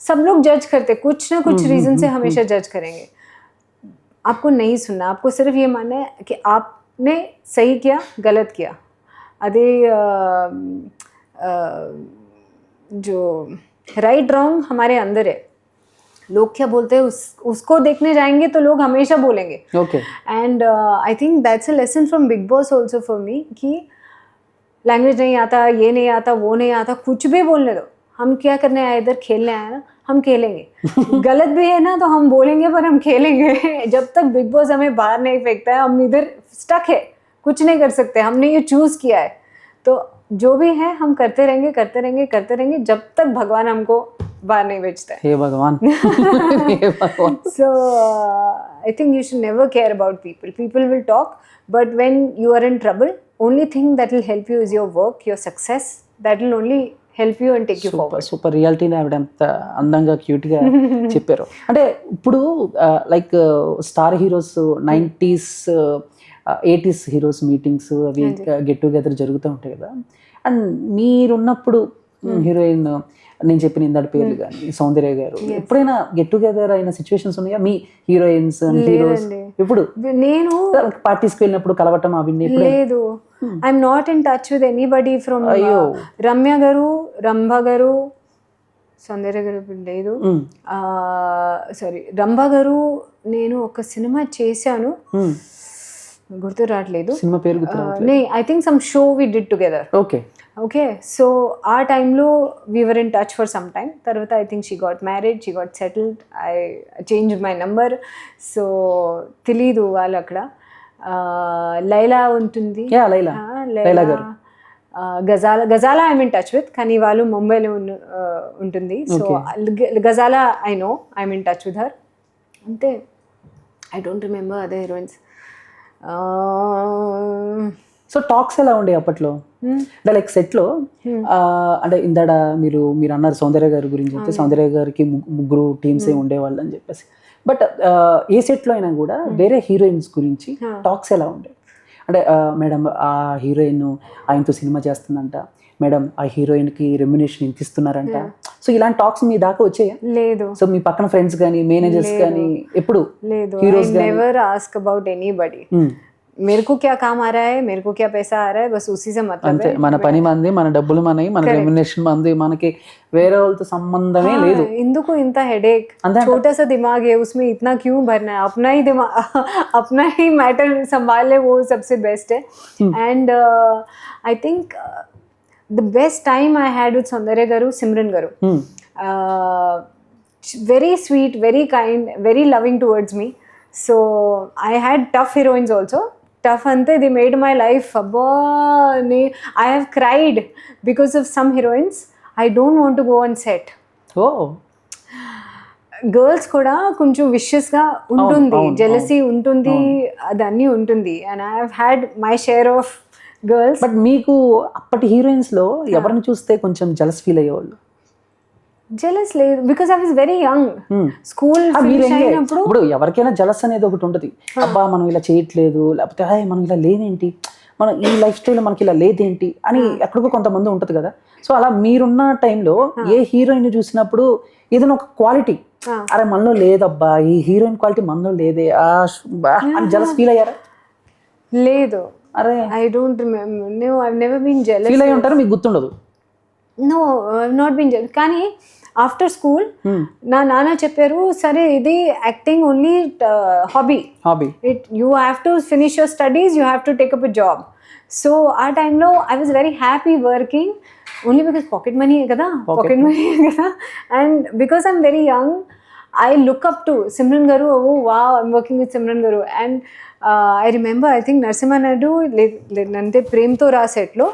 सब लोग जज करते कुछ ना कुछ रीज़न से हमेशा जज करेंगे आपको नहीं सुनना आपको सिर्फ ये मानना है कि आपने सही किया गलत किया अदे जो राइट रॉन्ग हमारे अंदर है लोग क्या बोलते हैं उसको देखने जाएंगे तो लोग हमेशा बोलेंगे okay and I think that's a lesson from big boss also for me कि लैंग्वेज नहीं आता ये नहीं आता वो नहीं आता कुछ भी बोलने दो हम क्या करने आए इधर खेलने आए ना हम खेलेंगे गलत भी है ना तो हम बोलेंगे पर हम खेलेंगे जब तक बिग बॉस हमें बाहर नहीं फेंकता है हम इधर स्टक है कुछ नहीं कर सकते हमने ये चूज़ किया है तो जो भी है हम करते रहेंगे जब तक भगवान हमको बाहर नहीं बेचता है हे भगवान हे भगवान so I think you should never care about people will talk but when you are in trouble only thing that will help you is your work your success that will only help you and take you forward super రియాలిటీని ఆవిడ అంత అందంగా క్యూట్గా చెప్పారు అంటే ఇప్పుడు like star heroes 90s 80s heroes meetings అవి గెట్ టుగెదర్ జరుగుతూ ఉంటాయి కదా అండ్ మీరున్నప్పుడు హీరోయిన్ నేను చెప్పిన ఇందడి పేర్లు కానీ సౌందర్య గారు ఎప్పుడైనా గెట్ టుగెదర్ అయిన సిచ్యువేషన్స్ ఉన్నాయా మీ హీరోయిన్స్ హీరోస్? ఇప్పుడు నేను పార్టీస్కి వెళ్ళినప్పుడు కలవటం అవన్నీ లేదు. I'm not in touch with anybody from Ramya గారు, రంభ గారు, సౌందర్య గారు లేదు, సారీ రంభ గారు. నేను ఒక సినిమా చేశాను, గుర్తు రావట్లేదు సినిమా పేరు గుర్తు. I think some show we did together. Okay, so ఆ టైంలో we were in touch for some time. తర్వాత I think she got married, she got settled, I change my number. So తెలీదు వాళ్ళు అక్కడ. లైలా ఉంటుంది, Gajala I'm in touch with, కానీ వాళ్ళు ముంబైలో ఉంటుంది. So Gajala I know, I'm in touch with her. అంతే, I don't remember other heroines. So talks ఎలా ఉండే అప్పట్లో? అంటే లైక్ సెట్లో అంటే ఇందాడ మీరు అన్నారు సౌందర్య గారి గురించి అయితే, సౌందర్య గారికి ముగ్గురు టీమ్స్ ఏ ఉండేవాళ్ళు అని చెప్పేసి. బట్ ఏ సెట్లో అయినా కూడా వేరే హీరోయిన్స్ గురించి టాక్స్ ఎలా ఉండే? అంటే మేడం ఆ హీరోయిన్ ఆయనతో సినిమా చేస్తుందంట, మేడం ఆ హీరోయిన్కి రెమ్యునేషన్ ఇంత ఇస్తున్నారంట. సో ఇలాంటి టాక్స్ మీ దాకా వచ్చాయా? లేదు. సో మీ పక్కన ఫ్రెండ్స్ కానీ మేనేజర్స్ కానీ ఎప్పుడు? లేదు, heroes never ask about anybody. मेरे को क्या काम आ रहा है, मेरे को क्या पैसा आ रहा है, बस उसी से मतलब है. మన పని మంది, మన డబ్బులు మనవి, మన రెమ్యునరేషన్ మంది, మనకి వేరే వాళ్ళతో సంబంధమే లేదు. ఇందుకు ఇంత हेडेक, छोटा सा दिमाग है, उसमें इतना क्यों भरना है? अपना ही दिमाग, अपना ही मैटर संभाल ले, वो सबसे बेस्ट है. And I think the best time I had with सौंदर्य गारू, सिमरन गारू. very sweet, very kind, very loving towards me. So I had tough heroines also. Tough ante, they made my life abba. I have cried because of some heroines. I don't want to go on set. Girls కూడా కొంచెం విషియస్గా ఉంటుంది, జెలసీ ఉంటుంది, అదన్నీ ఉంటుంది. And I have had my share of girls. But మీకు అప్పటి హీరోయిన్స్లో ఎవరిని చూస్తే కొంచెం జెలస్ ఫీల్ అయ్యేవాళ్ళు? జెలస్ లేదు, because I was very young. School అయినప్పుడు ఇప్పుడు ఎవరికైనా జెలస్ అనేది ఒకటి ఉంటుంది. అబ్బా మనం ఇలా చేయట్లేదు, లేకపోతే మనం ఇలా లేదేంటి, మనం ఈ లైఫ్ స్టైల్ మనకి ఇలా లేదేంటి అని ఎక్కడికో కొంతమంది ఉంటుంది కదా. సో అలా మీరున్న టైంలో ఏ హీరోయిన్ చూసినప్పుడు ఏదైనా ఒక క్వాలిటీ, అరే మనలో లేదబ్బా, ఈ హీరోయిన్ క్వాలిటీ మనలో లేదే అని జెలస్ ఫీల్ అయ్యారా? లేదు. అరే I don't remember. No, I have never been jealous. Feel అయ్యి ఉంటారు, మీకు గుర్తుండదు? No, I have not been jealous. కానీ ఆఫ్టర్ స్కూల్ నా నాన్న చెప్పారు, సరే ఇది acting only hobby, you have to finish your studies, you have to take up a job. So ఆ టైంలో I was very happy working, only because pocket money కదా, పాకెట్ మనీ కదా. And because I'm very young, I look up to Simran garu. Oh wow, I'm working with Simran garu. And I remember, I think Narasimha Naidu అంటే ప్రేమ్తో రా సెట్లో,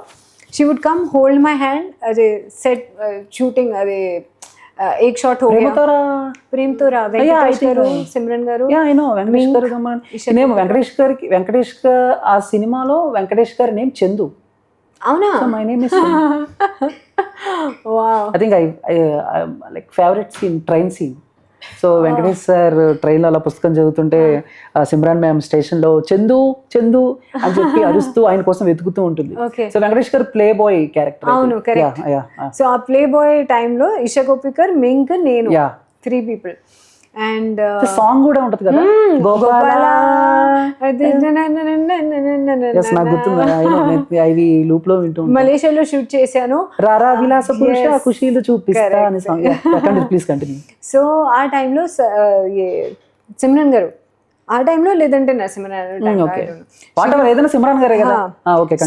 she would come hold my hand as a set shooting, అదే एक शॉट हो गया प्रेम तो रा, వెంకటేష్ గారు, సిమ్రన్ గారు. యా ఐ నో వెంకటేష్ గారు. నేమ్ వెంకటేష్ గారు ఆ సినిమాలో వెంకటేష్ గారి నేమ్ చందు. అవునా? My name is wow. I think I like favourite scene, train scene. So Venkatesh sir ట్రైన్లో అలా పుస్తకం చదువుతుంటే సిమ్రాన్ మ్యామ్ స్టేషన్లో చందు చందు అని చెప్పి అరుస్తూ ఆయన కోసం వెతుకుతూ ఉంటుంది. సో వెంకటేష్ గారు ప్లే బాయ్ క్యారెక్టర్. అవును, కరెక్ట్. సో ఆ ప్లే బాయ్ టైంలో ఇషా కోపికర్, మింక్, నేను, 3 people. అండ్ సాంగ్ కూడా ఉంటుంది కదా, గోపాల. నాకు గుర్తుంది, అవి లూప్ లో వింటూ. మలేషియాలో షూట్ చేశాను, రారా విలాస పురుష ఖుషీలు చూపిస్తా అనే సాంగ్. Please continue. సో ఆ టైంలో సిమ్రన్ గారు, ఆ టైంలో లేదంటే నరసింహన్, ఏదైనా సిమ్రాన్ గారే కదా.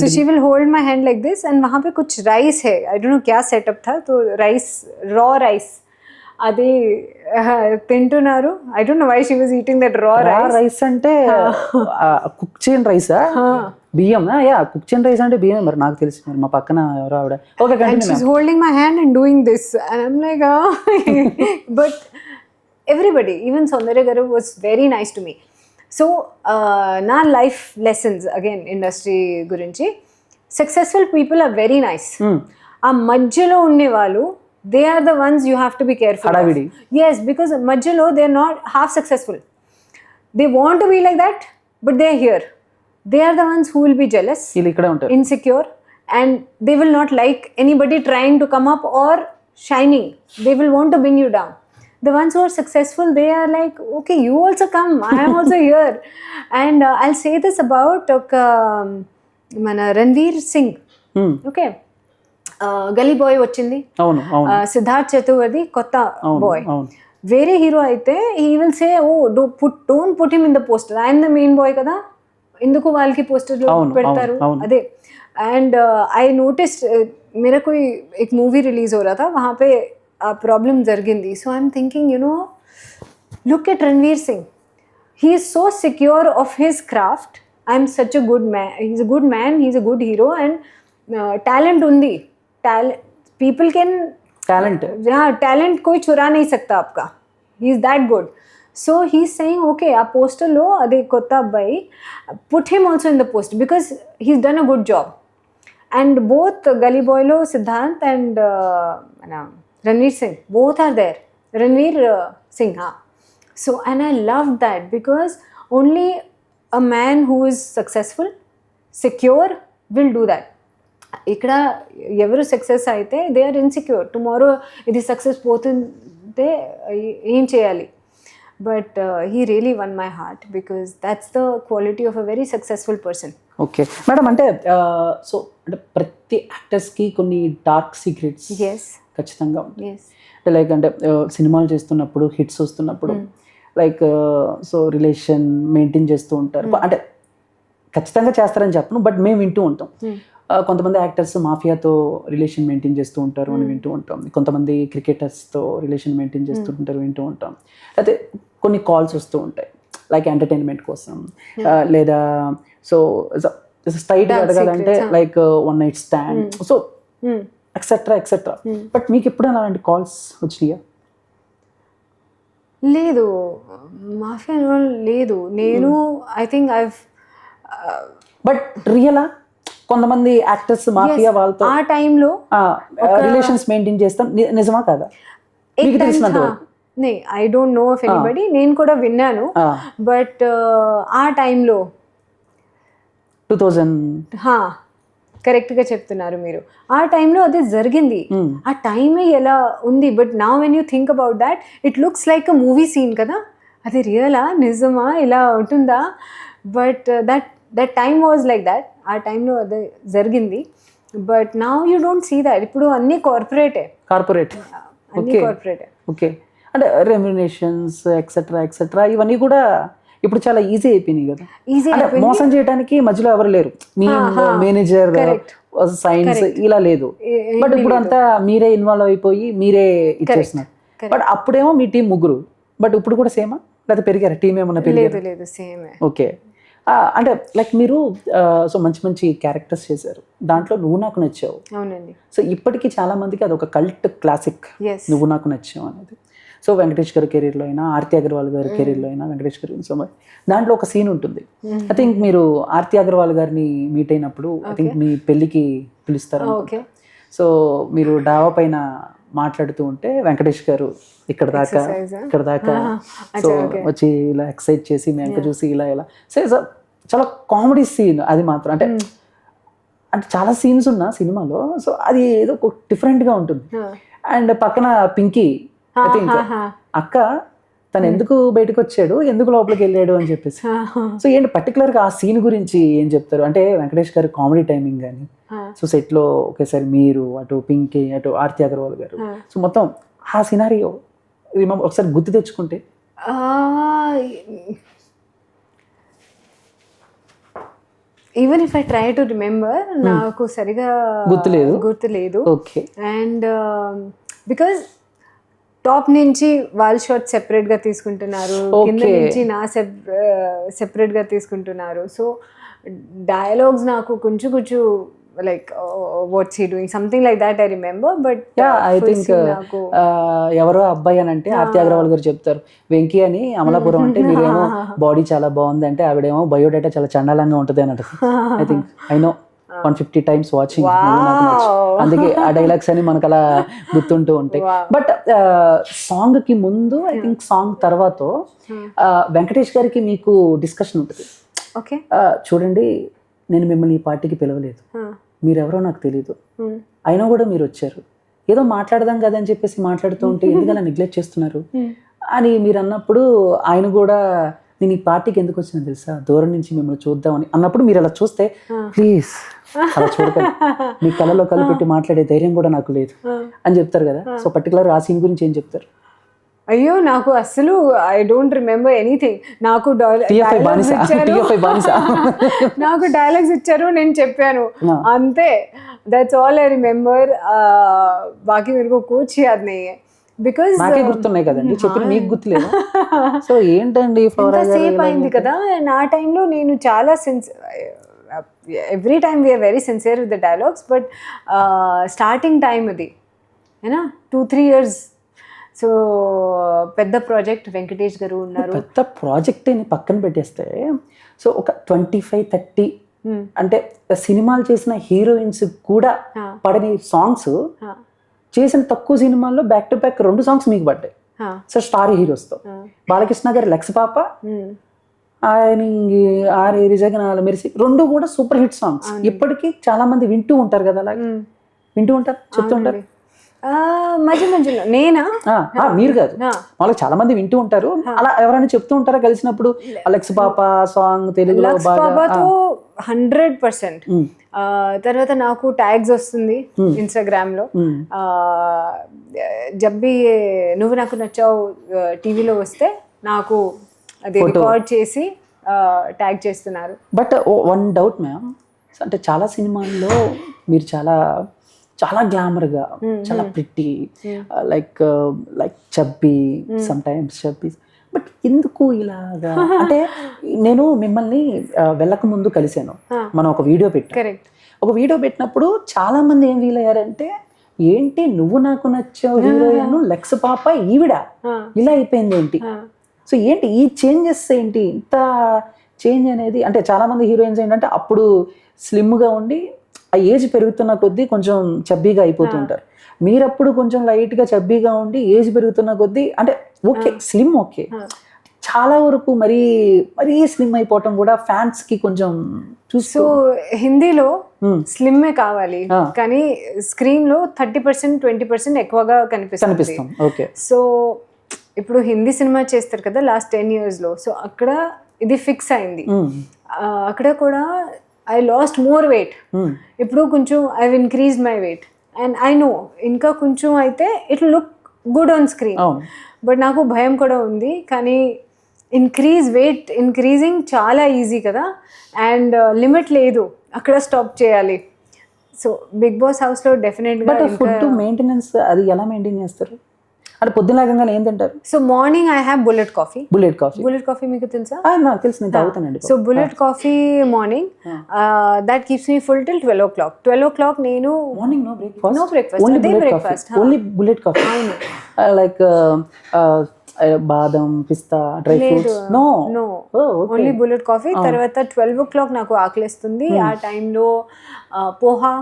So she will hold my hand like this and వहाँ पे कुछ राइस है, आई डोंट नो क्या सेटअप था. तो राइस, रॉ राइस అది తింటున్నారు. I don't know why she was eating that raw rice. అంటే కుక్ చేయని రైసా, బియ్యం? యా, కుక్ చేయని రైస్ అంటే బియ్యం. మరి నాకు తెలిసి, మరి మా పక్కన ఎవరో ఆవిడ. Okay, continue. She is holding my hand and doing this and I am like but everybody, even Soundarya garu was very nice to me. So నా లైఫ్ లెసన్స్ అగైన్ ఇండస్ట్రీ గురించి, successful people are very nice. ఆ మధ్యలో ఉండే వాళ్ళు, they are the ones you have to be careful of. Yes, because majjalo they are not half successful. They want to be like that, but they are here. They are the ones who will be jealous, insecure, and they will not like anybody trying to come up or shining. They will want to bring you down. The ones who are successful, they are like, okay, you also come, I am also here. And I'll say this about mana Ranveer Singh. Okay, Gully Boy వచ్చింది, అవును అవును సిద్ధార్థ్ చతుర్వేది కొత్త బాయ్. అవును వేరే హీరో అయితే he will say oh don't put him in the poster, I'm the main boy కదా, ఎందుకు వాళ్ళకి పోస్టర్ పెడతారు. అదే. एंड आई नोटिस मेरा कोई एक मूवी रिलीज हो रहा था, वहाँ पे प्रॉब्लम जरगिंदी. So I am thinking, you know, look at Ranveer Singh. He is so secure of his craft. I am such a good man. He's a good man. He's a good hero, and talent undi. People can talent. Yeah, talent कोई चुरा नहीं सकता आपका. He is that good. So he's saying, okay, a poster lo ade kotta abbai, put him also in the poster because he's done a good job. And both Gully Boy lo Siddharth and Ranveer Singh, both are there. Ranveer Singh, ha. So, and I love that because only a man who is successful, secure, will do that. ఇక్కడ ఎవరు సక్సెస్ అయితే దే ఆర్ ఇన్సెక్యూర్. టుమారో ఇది సక్సెస్ పోతుంటే ఏం చేయాలి. But he really one my heart because that's the quality of a very successful person. Okay madam, అంటే సో అంటే ప్రతి యాక్టర్స్కి కొన్ని డార్క్ సీక్రెట్స్ ఖచ్చితంగా ఉంటాయి. అంటే లైక్ అంటే సినిమాలు చేస్తున్నప్పుడు హిట్స్ వస్తున్నప్పుడు లైక్ సో రిలేషన్ మెయింటైన్ చేస్తూ ఉంటారు. అంటే ఖచ్చితంగా చేస్తారని చెప్పను, బట్ మేము వింటూ ఉంటాం. కొంతమంది యాక్టర్స్ మాఫియాతో రిలేషన్ మెయింటైన్ చేస్తూ ఉంటారు అని వింటూ ఉంటాం. కొంతమంది క్రికెటర్స్తో రిలేషన్ మెయింటైన్ చేస్తూ ఉంటారు వింటూ ఉంటాం. అయితే కొన్ని కాల్స్ వస్తూ ఉంటాయి లైక్ ఎంటర్టైన్మెంట్ కోసం, లేదా సో స్ట్రైట్గా అడగాలంటే like one night stand, so etcetera etcetera. But మీకు ఎప్పుడైనా అలాంటి కాల్స్ వచ్చినాయా? లేదు, మాఫియా లేదు. నేను ఐ థింక్ ఐ బట్ రియలా కొంతమంది యాక్టర్స్ మాఫియా వాళ్ళతో ఆ టైంలో రిలేషన్స్ మెయింటైన్ చేస్తాం, నిజమా కాదా? మీకు తెలిసినంత I don't no of anybody. నేను కూడా విన్నాను, బట్ ఆ టైంలో 2000 కరెక్ట్గా చెప్తున్నారు మీరు. ఆ టైంలో అది జరిగింది. ఆ టైమే ఎలా ఉంది. But now when you think about that it looks like a movie scene కదా. అది రియలా, నిజమా, ఇలా ఉంటుందా? But that time was like that. ఆ టైంలో అది జరిగింది. But now you don't see that. ఇప్పుడు అన్నీ కార్పొరేట్. అన్నీ కార్పొరేట్. ఓకే, అంటే రెమ్యునరేషన్స్ ఎక్సెట్రా ఎక్సెట్రా ఇవన్నీ కూడా ఇప్పుడు చాలా ఈజీ అయిపోయినాయి కదా. అంటే మోసం చేయడానికి మధ్యలో ఎవరు లేరు. మీ మేనేజర్, సైన్స్ ఇలా లేదు. బట్ ఇప్పుడు అంతా మీరే ఇన్వాల్వ్ అయిపోయి మీరే ఇచ్చేస్తున్నారు. బట్ అప్పుడేమో మీ టీం ముగ్గురు, బట్ ఇప్పుడు కూడా సేమా లేదా పెరిగారా? టీం ఏమన్నా పెరిగారు? లేదు, సేమ్. ఓకే, అంటే లైక్ మీరు సో మంచి మంచి క్యారెక్టర్స్ చేశారు, దాంట్లో నువ్వు నాకు నచ్చావు. అవునండి. సో ఇప్పటికీ చాలా మందికి అది ఒక కల్ట్ క్లాసిక్, నువ్వు నాకు నచ్చావు అనేది. సో వెంకటేష్ గారి కెరీర్లో అయినా, ఆర్తి అగర్వాల్ గారి కెరీర్లో అయినా, వెంకటేష్ గారి సో దాంట్లో ఒక సీన్ ఉంటుంది. ఐ థింక్ మీరు ఆర్తి అగర్వాల్ గారిని మీట్ అయినప్పుడు ఐ థింక్ మీ పెళ్ళికి పిలుస్తారు. సో మీరు డాబా పైన మాట్లాడుతూ ఉంటే వెంకటేష్ గారు ఇక్కడ దాకా సో వచ్చి ఇలా ఎక్సైట్ చేసి మీ వెంక చూసి ఇలా సో చాలా కామెడీ సీన్ అది మాత్రం. అంటే చాలా సీన్స్ ఉన్నా సినిమాలో, సో అది ఏదో డిఫరెంట్గా ఉంటుంది. అండ్ పక్కన పింకీ ఐ థింక్ అక్క తను ఎందుకు బయటకు వచ్చాడు, ఎందుకు లోపలికి వెళ్ళాడు అని చెప్పేసి. సో ఏంటి పర్టికులర్గా ఆ సీన్ గురించి ఏం చెప్తారు? అంటే వెంకటేష్ గారి కామెడీ టైమింగ్ కానీ, సో సెట్లో ఒకేసారి మీరు, అటు పింకీ, అటు ఆర్తి అగర్వాల్ గారు, సో మొత్తం ఆ సినారియో ఒకసారి గుర్తు తెచ్చుకుంటే. Even if I try to remember, నాకు సరిగా గుర్తులేదు. ఓకే. అండ్ బికాజ్ టాప్ నుంచి వాళ్ళ షాట్ సెపరేట్గా తీసుకుంటున్నారు, కింద నుంచి నా సెపరేట్గా తీసుకుంటున్నారు. సో డైలాగ్స్ నాకు కొంచెం like what's he doing, something like that I remember. But I think ఎవరో అబ్బాయి అని అంటే ఆర్తి అగర్వాల్ గారు చెప్తారు, వెంకీ అని అమలాపురం అంటే మీరేమో బాడీ చాలా బాగుంది అంటే ఆవిడేమో బయోడేటా చాలా చండాలంగా ఉంటుంది అని అంటారు. I think I know 150 times watching, అందుకే ఆ డైలాగ్స్ అని మనకు అలా గుర్తుంటూ ఉంటాయి. బట్ సాంగ్ కి ముందు ఐ థింక్ సాంగ్ తర్వాత వెంకటేష్ గారికి మీకు డిస్కషన్ ఉంటుంది. చూడండి, నేను మిమ్మల్ని ఈ పార్టీకి పిలవలేదు, మీరెవరో నాకు తెలియదు, అయినా కూడా మీరు వచ్చారు, ఏదో మాట్లాడదాం కదా అని చెప్పేసి మాట్లాడుతూ ఉంటే ఎందుకలా నెగ్లెక్ట్ చేస్తున్నారు అని మీరు అన్నప్పుడు ఆయన కూడా నేను ఈ పార్టీకి ఎందుకు వచ్చినా తెలుసా, దూరం నుంచి మిమ్మల్ని చూద్దామని అన్నప్పుడు మీరు అలా చూస్తే ప్లీజ్ అలా చూడకండి, మీ కళ్ళలో కళ్ళు పెట్టి మాట్లాడే ధైర్యం కూడా నాకు లేదు అని చెప్తారు కదా. సో పర్టికులర్ ఆ సీన్ గురించి ఏం చెప్తారు? అయ్యో నాకు అసలు ఐ డోంట్ రిమెంబర్ ఎనీథింగ్. నాకు నాకు డైలాగ్స్ ఇచ్చారు, నేను చెప్పాను అంతే. That's all I remember. బాకీ मेरे को कुछ याद नहीं है బికాజ్ నాకే గుర్తున్నాయి కదండి, చెప్పిన మీకు గుర్తులేదు. సో ఏంటండి సేఫ్ అయింది కదా. నా టైంలో నేను చాలా every time we're very sincere with the dialogues, but starting time అది ఏనా 2-3 years. సో పెద్ద ప్రాజెక్ట్, వెంకటేష్ గారు ఉన్నారు. పెద్ద ప్రాజెక్ట్ అని పక్కన పెట్టేస్తే సో ఒక 25-30 అంటే సినిమాలు చేసిన హీరోయిన్స్ కూడా పడని సాంగ్స్ చేసిన తక్కువ సినిమాల్లో బ్యాక్ టు బ్యాక్ 2 సాంగ్స్ మీకు పడ్డాయి. సో స్టార్ హీరోస్తో బాలకృష్ణ గారి లక్స్ పాప, ఆయన ఆరేరి జగనాల మెరిసి 2 కూడా సూపర్ హిట్ సాంగ్స్. ఇప్పటికీ చాలా మంది వింటూ ఉంటారు కదా, అలాగే వింటూ ఉంటారు, చెప్తూ ఉంటారు. మధ్య మధ్యలో నేనా? మీరు కాదు, వాళ్ళకి చాలా మంది వింటూ ఉంటారు. అలా ఎవరైనా చెప్తూ ఉంటారా కలిసినప్పుడు అలెక్స్ పాప సాంగ్ తెలుగులో? 100%. తర్వాత నాకు ట్యాగ్స్ వస్తుంది ఇన్స్టాగ్రామ్ లో. జబ్బి నువ్వు నాకు నచ్చావు టీవీలో వస్తే నాకు అది రికార్డ్ చేసి ట్యాగ్ చేస్తున్నారు. బట్ వన్ డౌట్ మ్యామ్, అంటే చాలా సినిమాల్లో మీరు చాలా చాలా గ్లామర్గా, చాలా pretty, like chubby, some times chubby, but ఎందుకు ఇలాగా? అంటే నేను మిమ్మల్ని వెళ్ళక ముందు కలిశాను, మనం ఒక వీడియో పెట్టాం. ఒక వీడియో పెట్టినప్పుడు చాలా మంది ఏం ఫీల్ అయ్యారంటే, ఏంటి నువ్వు నాకు నచ్చావు హీరోయిన్ లెక్స్ పాప ఈవిడ ఇలా అయిపోయింది ఏంటి? సో ఏంటి ఈ చేంజెస్, ఏంటి ఇంత చేంజ్ అనేది? అంటే చాలా మంది హీరోయిన్స్ ఏంటంటే అప్పుడు స్లిమ్గా ఉండి ఆ ఏజ్ పెరుగుతున్న కొద్దీ కొంచెం చబ్బీగా అయిపోతుంటారు. మీరప్పుడు కొంచెం లైట్గా చబ్బీగా ఉండి ఏజ్ పెరుగుతున్న కొద్దీ అంటే ఓకే స్లిమ్, ఓకే చాలా వరకు మరీ స్లిమ్ అయిపోవటం కూడా ఫ్యాన్స్ కి కొంచెం సో హిందీలో స్లిమ్మే కావాలి, కానీ స్క్రీన్ లో 30% 20% ఎక్కువగా కనిపిస్తాం. ఓకే, సో ఇప్పుడు హిందీ సినిమా చేస్తారు కదా లాస్ట్ 10 years లో, సో అక్కడ ఇది ఫిక్స్ అయింది. అక్కడ కూడా ఐ లాస్ట్ మోర్ వెయిట్. ఇప్పుడు కొంచెం I increase my weight and I know ఇంకా కొంచెం అయితే it look good on screen. But నాకు భయం కూడా ఉంది, కానీ వెయిట్ ఇంక్రీజింగ్ చాలా ఈజీ కదా, అండ్ లిమిట్ లేదు, అక్కడ స్టాప్ చేయాలి. సో బిగ్ బాస్ హౌస్లో డెఫినెట్గా ఫుడ్ మెయింటెనెన్స్ అది ఎలా మెయింటైన్ చేస్తారు? అంటే పొద్దునలాగా ఏం తింటారు? So morning I have bullet coffee. Bullet coffee మీకు తెలుసా? నాకు తెలుసు, నేను తాగుతానండి. So bullet coffee morning, that keeps me full till 12 o'clock. 12 o'clock నేను morning no breakfast, only bullet coffee like బాదం, పిస్తా, dry fruits? No, only bullet coffee. తర్వాత 12 o'clock నాకు ఆకలిస్తుంది, ఆ టైంలో poha,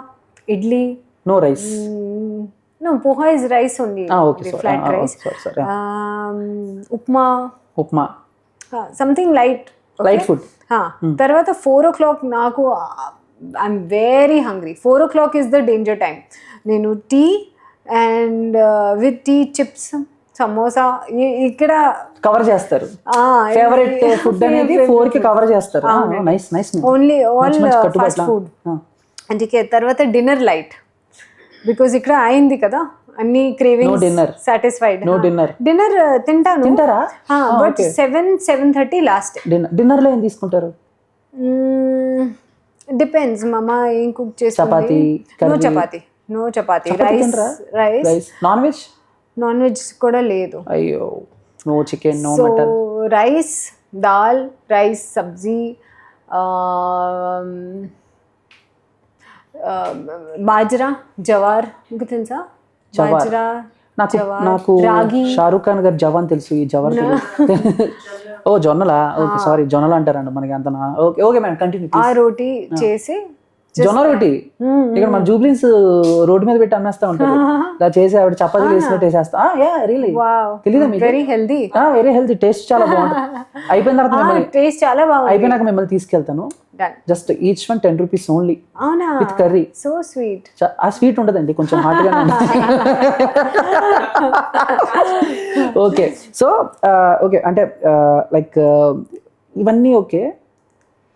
idli. No rice? No, poha is rice only. Okay, flat rice. Sorry. Upma. Something light. Okay? Light food. Tarvata 4 o'clock naku I'm very hungry. 4 o'clock is the danger time. Nenu tea and with tea chips, samosa ikkada cover చేస్తారు. ఫేవరెట్ ఫుడ్ అనేది 4 కి కవర్ చేస్తారు. Nice. Only all fast food. అందుకే తర్వాత డిన్నర్ లైట్, బికాజ్ ఇక్కడ అయింది కదా అన్ని క్రేవింగ్స్ సాటిస్ఫైడ్. డిన్నర్ తింటారా? But 7-7:30 last. డిన్నర్ లో ఏం తీసుకుంటారు? డిపెండ్స్, మమ్మ ఏం కుక్ చేస్తుంది. No chapati, rice. Non veg కూడా లేదు. అయ్యో, no chicken, no mutton. Rice, dal, rice, sabzi, bajra, jowar. మీకు తెలుసా బాజ్రా? నాకు షారూక్ ఖాన్ గారు జవాన్ తెలుసు, ఈ జవార్ ఓ జొన్నలా? ఓకే, సారీ, జొన్నలు అంటారండి మనకి అంత. Okay madam, continue. ఆ రోటీ చేసి జొన్న రొట్టి ఇక్కడ మన జూబ్లీస్ రోడ్డు మీద పెట్టి అమ్మేస్తా ఉంటారు. ఇలా చేసి ఆవిడ చపాతీలు వేసినట్టు వేసేస్తా. రియలీ తెలీదా మీకు? Very healthy, very healthy, taste చాలా బాగుంటుంది. అయిపోయిన తర్వాత మిమ్మల్ని టేస్ట్ చాలా బాగుంది. అయిపోయినాక మిమ్మల్ని తీసుకెళ్తాను. Just each one 10 rupees only అవునా, విత్ కర్రీ. So sweet. ఆ స్వీట్ ఉండదండి, కొంచెం హాట్ గా ఓకే. సో ఓకే అంటే లైక్ ఇవన్నీ ఓకే.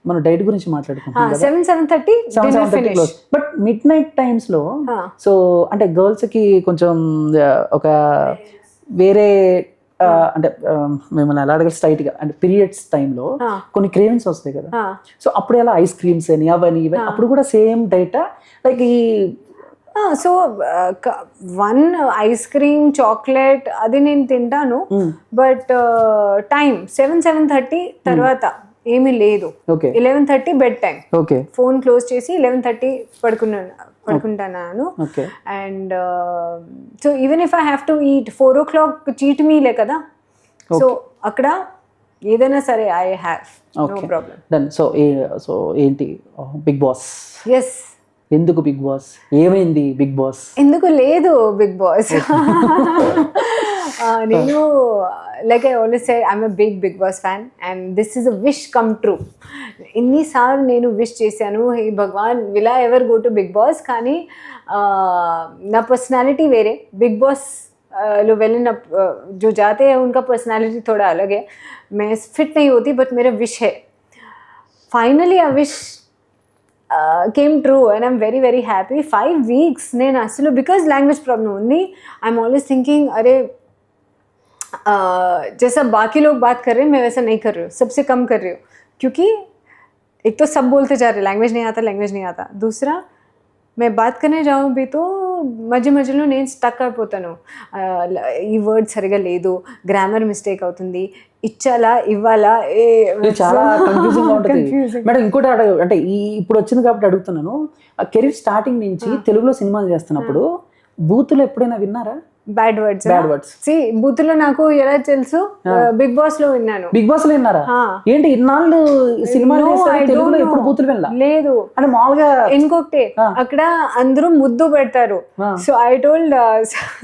మనం డైట్ గురించి మాట్లాడుకుంటాం. 7:30 బట్ మిడ్ నైట్ టైమ్స్ లో సో అంటే గర్ల్స్ కి కొంచెం ఒక వేరే అంటే మిమ్మల్ని ఎలా అడగాలి స్ట్రైట్ గా అంటే పీరియడ్స్ టైంలో కొన్ని క్రేవింగ్స్ వస్తాయి కదా. సో అప్పుడు ఎలా ఐస్ క్రీమ్స్ అని అవని ఇవని అప్పుడు కూడా సేమ్ డైటా లైక్ ఈ so one ice cream chocolate అది నేను తింటాను. బట్ టైం 7:30 తర్వాత ఏమీ లేదు. 11:30 బెడ్ టైం. ఫోన్ క్లోజ్ చేసి 11:30 పడుకుంటాను. And so even if I have to eat 4 o'clock cheat మీలే కదా. సో అక్కడ ఏదైనా సరే I have no problem. Done. So ఏంటి బిగ్ బాస్? ఎస్. ఎందుకు బిగ్ బాస్? ఏమైంది బిగ్ బాస్? ఎందుకు లేదు బిగ్ బాస్? నేను like I always say I'm a Bigg Boss fan and this is a wish come true. ఎన్నిసార్లు నేను విష్ చేశాను, హే భగవాన్ will I ever go to big boss. కానీ నా పర్సనాలిటీ వేరే. బిగ్ బాస్ लो वेलिन जो जाते हैं उनका पर्सनालिटी थोड़ा अलग है. मैं फिट नहीं होती बट मेरा विश है. Finally a wish came true and I'm very very happy. 5 weeks నేను అసలు బికాజ్ లాంగ్వేజ్ ప్రాబ్లమ్ ఉంది. I'm always thinking अरे जैसा बाकी लोग बात कर रहे हैं मैं वैसा नहीं कर रही हूँ, सबसे कम कर रही हूँ. क्योंकि एक तो सब बोलते जा रहे लैंग्वेज नहीं आता. दूसरा मैं बात करने जाऊँ भी तो మధ్యలో నేను స్టక్ అయిపోతాను. ఈ వర్డ్ సరిగా లేదు, గ్రామర్ మిస్టేక్ అవుతుంది, ఇచ్చాలా ఇవ్వాలా, చాలా కన్ఫ్యూజింగ్ ఉంటుంది మేడం. ఇంకోటి అంటే ఇప్పుడు వచ్చింది కాబట్టి అడుగుతున్నాను. కెరీర్ స్టార్టింగ్ నుంచి తెలుగులో సినిమాలు చేస్తున్నప్పుడు బూతులు ఎప్పుడైనా విన్నారా? Bad words. బూతులో నాకు ఎలా తెలుసు? బిగ్ బాస్ లో విన్నాను. బిగ్ బాస్ లో విన్నారా? ఏంటి ఇన్నాళ్ళు సినిమాలు తెలుగులో ఎప్పుడు బూతులు వినలా? లేదు అంటే మామూలుగా. ఇంకొకటి అక్కడ అందరూ ముద్దు పెడతారు. సో ఐ టోల్డ్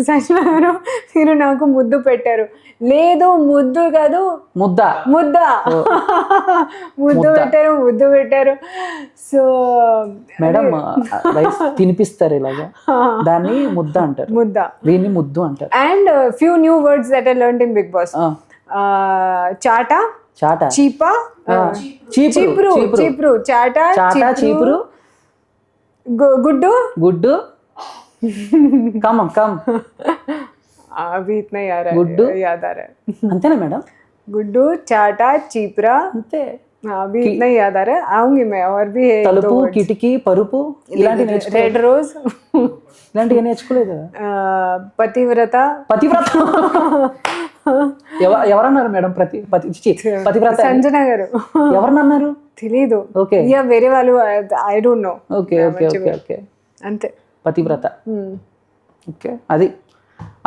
సంజన గారు మీరు నాకు ముద్దు పెట్టారు. లేదు ముద్దు కాదు, ముద్ద ముద్దు పెట్టారు. సో మేడం రైస్ తినిపిస్తారు ఇలాగా, దాన్ని ముద్ద అంటారు, దీన్ని ముద్దు అంటారు. And few new words that I learned in Bigg Boss. చాటా, చీపా, చీపురు, చాటా, చీపురు, గుడ్డు కమ్ अभी इतना याद आ रहा है. అంతేనా మేడం? गुड्डू, चाटा, चीपरा, అంతే. अभी इतना याद आ रहा है. आऊंगी मैं. और भी है తలుపు, కిటికీ, పరుపు ఇలాంటి రెడ్ రోజ్ ఇలాంటివి నేర్చుకోలేదు. పతివ్రత ఎవరన్నారు మేడం? పతివ్రత సంజన గారు. ఎవరన్నారు తెలీదు. ఓకే. వేరే వాళ్ళు ఐ డోంట్ నో. ఓకే అంతే. పతివ్రత. ఓకే. అది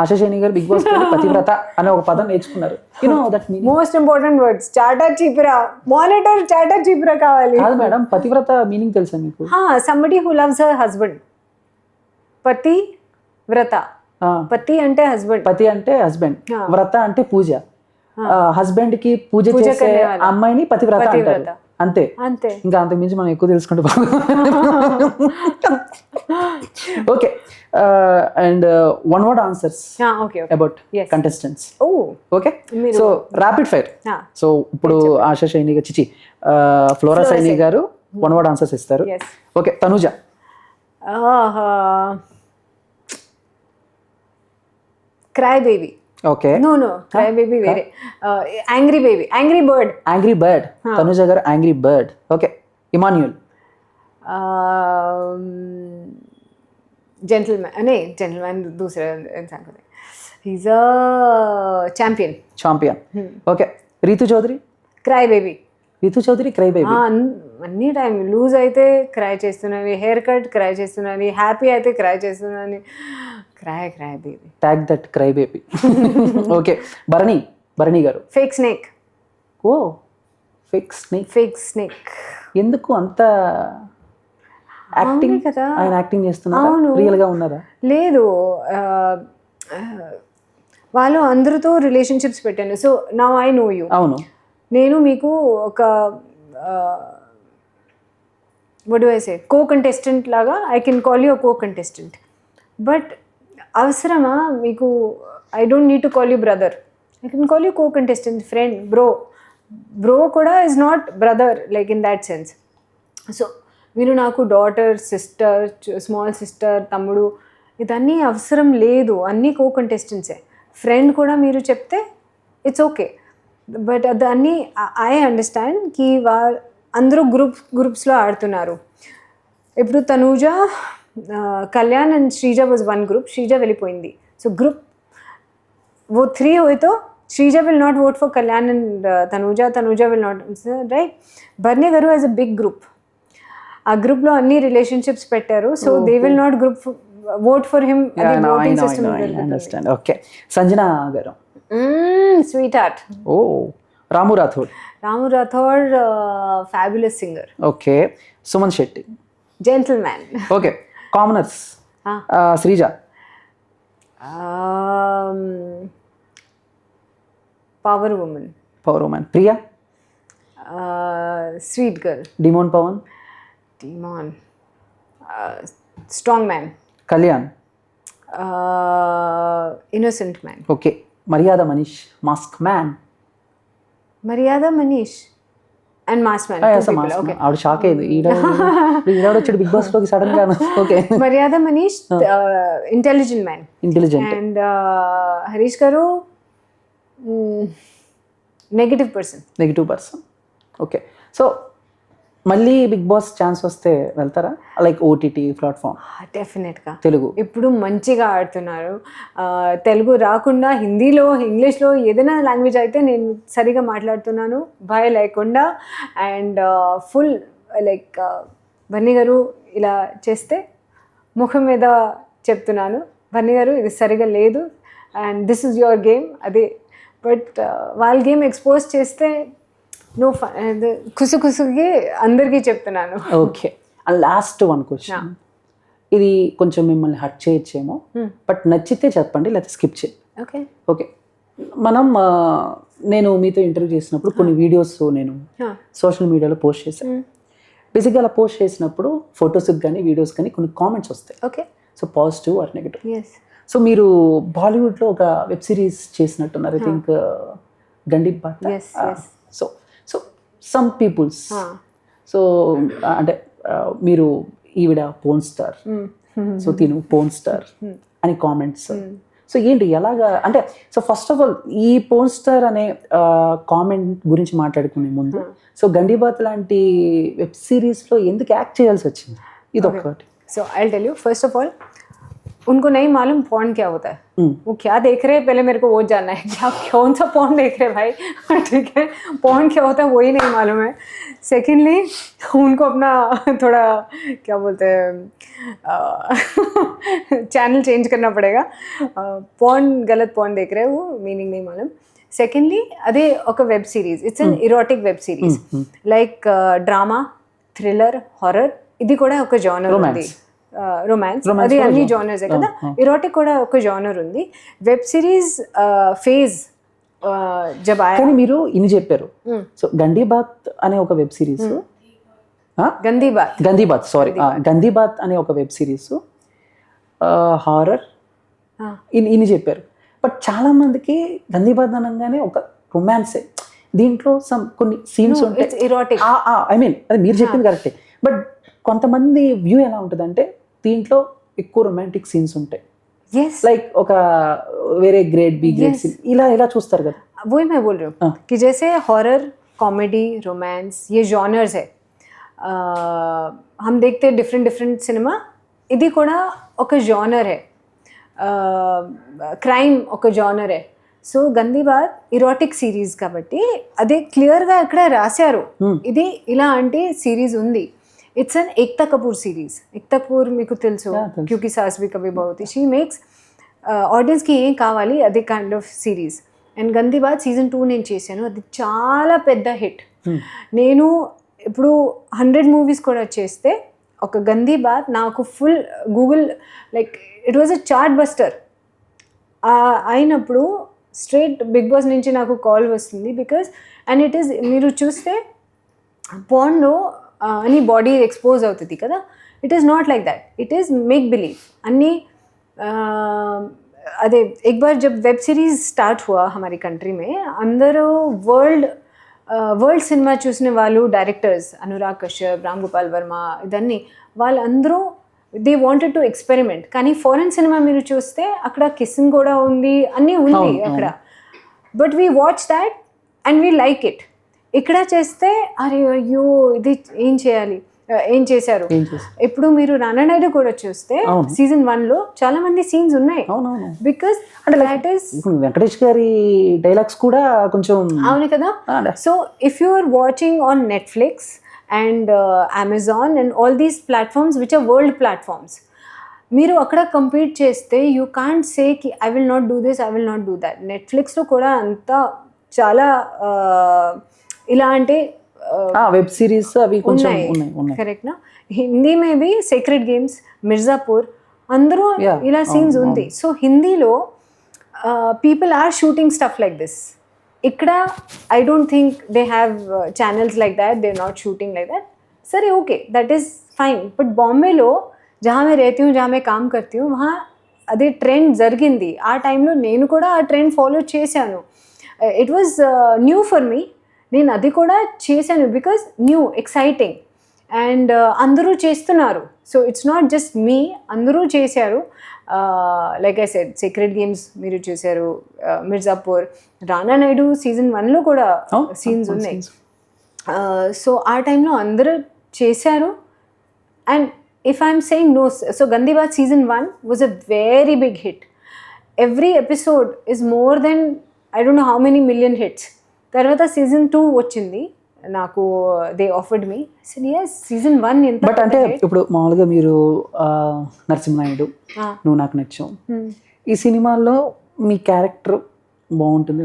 ఆశా శేని గారు బిగ్ బాస్ పతివ్రత అనే ఒక పదం నేర్చుకున్నారు. You know that meaning. Most important words చాటా చీపురా. మానిటర్ చాటా చీపురా కావాలి. కాదు మేడం, పతివ్రత మీనింగ్ తెలుసా మీకు? somebody who loves her husband. పతి వ్రత. పతి అంటే హస్బెండ్, వ్రత అంటే పూజ. హస్బెండ్ కి పూజ చేసే అమ్మాయిని పతివ్రత అంటారు. అంతే. ఇంకా అంతకు మించి మనం ఎక్కువ తెలుసుకుంటే okay. And one word answers about contestants. Okay. So rapid fire. So ఇప్పుడు ఆశా సైని చిచి Flora Saini garu one word answers ఇస్తారు. Okay. Tanuja. Cry baby. Okay. No cry baby వేరే. Angry baby, angry bird. Tanuja garu angry bird. Okay. Emmanuel. Gentleman दूसरा इंसान को. He is a champion. Okay. Ritu Chaudhary. Cry baby. అన్ని టైం లూజ్ అయితే క్రై చేస్తున్నాను, హెయిర్ కట్ క్రై చేస్తున్నాను, హ్యాపీ అయితే క్రై చేస్తున్నాను. Cry baby. Tag that cry baby. Okay. Bharani garu. Fake snake. Fake snake. ఎందుకు అంత యాక్టింగ్ కదా. ఆయన యాక్టింగ్ చేస్తున్నారా, రియల్ గా ఉన్నారా? లేదు, వాళ్ళు అందరితో రిలేషన్షిప్స్ పెట్టాను. So now I know you. అవును. నేను మీకు ఒక what do I say, co-contestant లాగా I can call you co-contestant. But అవసరమా మీకు? I don't need to call you brother, I can call you co-contestant, friend, bro కూడా is not brother like in that sense. So మీరు నాకు డాటర్, సిస్టర్, స్మాల్ సిస్టర్, తమ్ముడు ఇదన్నీ అవసరం లేదు. అన్నీ co-contestants. ఫ్రెండ్ కూడా మీరు చెప్తే ఇట్స్ ఓకే. బట్ దాన్ని ఐ అండర్స్టాండ్ కి అందరూ గ్రూప్స్లో ఆడుతున్నారు. ఇప్పుడు Tanuja, Kalyan and Sreeja was one group. Sreeja వెళ్ళిపోయింది. సో గ్రూప్ वो 3 हुए तो Shrija will not vote for Kalyan and Tanuja will not, right? Barne Garu has a big group. ఆ గ్రూప్లో అన్ని రిలేషన్షిప్స్ పెట్టారు. So they will not vote for him. అది voting system understand. Okay. Sanjana garu, sweetheart. Oh. Ramu Rathod, fabulous singer. Okay. Suman Shetty, gentleman. Okay. Commoners, Sreeja, power women. Priya, sweet girl. Demon Pavan, strong man. Kalyan, innocent man. Okay. Maryada Manish, mask man. Maryada Manish and mass man. Okay. ఆవిడ షాక్ అయ్యింది, ఈడాడొచ్చాడు బిగ్ బాస్ లోకి సడన్ గా. Okay. Maryada Manish intelligent man. And Harish గారు నెగటివ్ పర్సన్. ఓకే. సో మళ్ళీ బిగ్ బాస్ ఛాన్స్ వస్తే వెళ్తారా, లైక్ ఓటీటీ ప్లాట్ఫామ్? డెఫినెట్గా. తెలుగు ఇప్పుడు మంచిగా ఆడుతున్నారు. తెలుగు రాకుండా హిందీలో, ఇంగ్లీష్లో ఏదైనా లాంగ్వేజ్ అయితే నేను సరిగా మాట్లాడుతున్నాను భయం లేకుండా. అండ్ ఫుల్ లైక్ బన్నీ గారు ఇలా చేస్తే ముఖం మీద చెప్తున్నాను, బన్నీ గారు ఇది సరిగా లేదు and this is your game. అదే. బట్ వాళ్ళ గేమ్ ఎక్స్పోజ్ చేస్తే నో కుసుకి అందరికీ చెప్తున్నాను. Okay. And last one question, ఇది కొంచెం మిమ్మల్ని హర్ట్ చేయొచ్చేమో, బట్ నచ్చితే చెప్పండి, లేకపోతే స్కిప్ చేయండి. ఓకే. ఓకే. మనం నేను మీతో ఇంటర్వ్యూ చేసినప్పుడు కొన్ని వీడియోస్ నేను సోషల్ మీడియాలో పోస్ట్ చేశాను. బేసిక్గా అలా పోస్ట్ చేసినప్పుడు ఫొటోస్కి కానీ వీడియోస్ కానీ కొన్ని కామెంట్స్ వస్తాయి. Okay. So positive or negative. Yes. So మీరు బాలీవుడ్లో ఒక వెబ్ సిరీస్ చేసినట్టున్నారు, I think Gandi Baat. So some peoples, so అంటే మీరు ఈవిడ పోన్ స్టార్, సో తిను పోన్ స్టార్ అని కామెంట్స్. సో ఏంటి ఎలాగా అంటే, సో ఫస్ట్ ఆఫ్ ఆల్ ఈ పోన్ స్టార్ అనే కామెంట్ గురించి మాట్లాడుకునే ముందు, సో గండిబాత్ లాంటి వెబ్ సిరీస్లో ఎందుకు యాక్ట్ చేయాల్సి వచ్చింది, ఇది ఒకటి. So I tell you, first of all उनको नहीं मालूम पॉर्न क्या होता है. वो क्या देख रहे हैं पहले मेरे को वो जानना है. क्या कौन सा पॉर्न देख रहे हैं भाई? ठीक है, पॉर्न क्या होता है वही नहीं मालूम है. सेकेंडली उनको अपना थोड़ा क्या बोलते हैं चैनल चेंज करना पड़ेगा. पॉर्न गलत पॉर्न देख रहे हैं, वो मीनिंग नहीं मालूम. సెకండ్లీ అదే ఒక web series, it's an erotic web series, like drama, thriller, horror. ఇది కూడా ఒక జానర్ ఉంది. రొమాన్స్, అది అన్ని జానర్సే కదా. ఇరోటిక్ కూడా ఒక జానర్ ఉంది. వెబ్ సిరీస్ ఫేజ్ జబ్ ఆయా. కానీ మీరు ఇన్ని చెప్పారు. సో గండిబాత్ అనే ఒక వెబ్ సిరీస్, గందీబాత్ సారీ గందీబాత్ అనే ఒక వెబ్ సిరీస్ హారర్ ఇన్ని చెప్పారు. బట్ చాలా మందికి గందీబాత్ అనగానే ఒక రొమాన్సే, దీంట్లో కొన్ని సీన్స్ ఉంటాయి. ఐ మీన్ అది మీరు చెప్పింది కరెక్టే. బట్ కొంతమంది వ్యూ ఎలా ఉంటుంది అంటే దీంట్లో ఎక్కువ రొమాంటిక్ సీన్స్ ఉంటాయి, లైక్ ఒక వేరే గ్రేడ్ బి గ్రేడ్ సీన్ ఇలా చూస్తారు కదా. वही मैं बोल रही हूँ कि जैसे हॉरर, कॉमेडी, रोमांस ये जॉनर्स है. हम देखते हैं डिफरेंट सिनेमा. ఇది కూడా ఒక జానర్ है. క్రైమ్ ఒక జానర్ है. సో గందీబాత్ ఇరోటిక్ సిరీస్ కాబట్టి అదే క్లియర్గా ఇక్కడ రాశారు, ఇది ఇలాంటి సిరీస్ ఉంది. It's an Ekta Kapoor series. Ekta Kapoor మీకు తెలుసు, క్యూకి సాస్ భీ కభీ బహూ థీ. షీ మేక్స్ ఆడియన్స్కి ఏం కావాలి అదే kind of series. And Gandii Baat season 2 నేను చేశాను, అది చాలా పెద్ద హిట్. నేను ఇప్పుడు 100 మూవీస్ కూడా చేస్తే ఒక గందీ బాత్ నాకు full Google like it was a chart buster అయినప్పుడు స్ట్రేట్ బిగ్ బాస్ నుంచి నాకు కాల్ వస్తుంది బికాస్ అండ్ ఇట్ ఈస్ మీరు చూస్తే పాన్లో అని బాడీ ఎక్స్పోజ్ అవుతుంది కదా, it is not like that, it is make believe అన్నీ अरे एक बार जब वेब सीरीज़ स्टार्ट हुआ हमारी कंट्री में अंदर वर्ल्ड सिनेमा చూసిన వాళ్ళు డైరెక్టర్స్ అనురాగ్ కశ్యప్, రామ్ గోపాల్ వర్మ ఇదన్నీ వాళ్ళందరూ దే వాంటెడ్ టు ఎక్స్పెరిమెంట్. కానీ ఫారెన్ సినిమా మీరు చూస్తే అక్కడ కిస్సింగ్ కూడా ఉంది, అన్నీ ఉంది అక్కడ. But we watch that and we like it. ఇక్కడ చేస్తే అరే అయ్యో ఇది ఏం చేశారు. ఇప్పుడు మీరు రానా నాయుడు కూడా చూస్తే సీజన్ 1లో చాలా మంది సీన్స్ ఉన్నాయి బికాస్ దట్ ఈస్ వెంకటేష్ గారి డైలాగ్స్ కూడా కొంచెం అవును కదా. So if you are watching on Netflix and Amazon and all these platforms which are world platforms, మీరు అక్కడ కంపీట్ చేస్తే యూ కాంట్ సే కి I will not do this, I will not do that. నెట్ఫ్లిక్స్లో కూడా అంతా చాలా ఇలాంటి వెబ్ సిరీస్ అవి కొంచెం ఉన్నాయి కరెక్ట్ నా. హిందీ మే బి సీక్రెట్ గేమ్స్, మిర్జాపూర్ అందరూ ఇలా సీన్స్ ఉంది. సో హిందీలో people are shooting stuff like this. ఇక్కడ I don't think they have channels like that, they not shooting like that. సరే okay, that is fine. But బాంబేలో జहाँ मैं रहती हूँ, जहाँ मैं काम करती हूँ, वहाँ అదే ట్రెండ్ జరిగింది. ఆ టైంలో నేను కూడా ఆ ట్రెండ్ ఫాలో చేశాను. It was new for me. నేను అది కూడా చేశాను బికాజ్ న్యూ, ఎక్సైటింగ్ అండ్ అందరూ చేస్తున్నారు. So it's not just me, అందరూ చేశారు. Like I said Sacred Games మీరు చూశారు, మిర్జాపూర్, రానా నాయుడు సీజన్ 1లో కూడా సీన్స్ ఉన్నాయి. సో ఆ టైంలో అందరూ చేశారు. And if I'm saying no, so Gandii Baat season 1 was a very big hit. Every episode is more than I don't know how many million hits. తర్వాత సీజన్ 2 వచ్చింది నాకు, దే ఆఫర్డ్ మీ. సీజన్ 1 ఎంత. బట్ అంటే ఇప్పుడు మామూలుగా మీరు నరసింహనాయుడు, నువ్వు నాకు నచ్చావు, ఈ సినిమాల్లో మీ క్యారెక్టర్ బాగుంటుంది.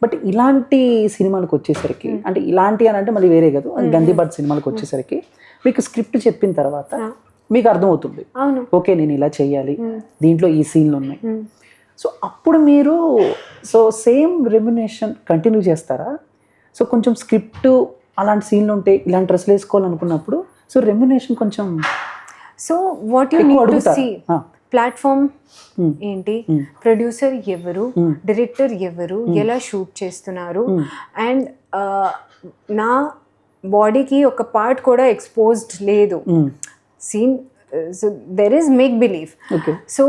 బట్ ఇలాంటి సినిమాలకు వచ్చేసరికి, అంటే ఇలాంటి అని అంటే మళ్ళీ వేరే కదా, గందీ బాత్ సినిమాలకు వచ్చేసరికి మీకు స్క్రిప్ట్ చెప్పిన తర్వాత మీకు అర్థమవుతుంది, ఓకే నేను ఇలా చేయాలి, దీంట్లో ఈ సీన్లు ఉన్నాయి. సో అప్పుడు మీరు సేమ్ రెమ్యునేషన్ కంటిన్యూ చేస్తారా? సో కొంచెం స్క్రిప్ట్ అలాంటి సీన్లు ఉంటే ఇలాంటి డ్రెస్లు వేసుకోవాలనుకున్నప్పుడు సో రెమ్యునేషన్ కొంచెం, so what you need to see platform ఏంటి, ప్రొడ్యూసర్ ఎవరు, డైరెక్టర్ ఎవరు, ఎలా షూట్ చేస్తున్నారు, అండ్ నా బాడీకి ఒక పార్ట్ కూడా ఎక్స్పోజ్డ్ లేదు scene. So there is make believe. So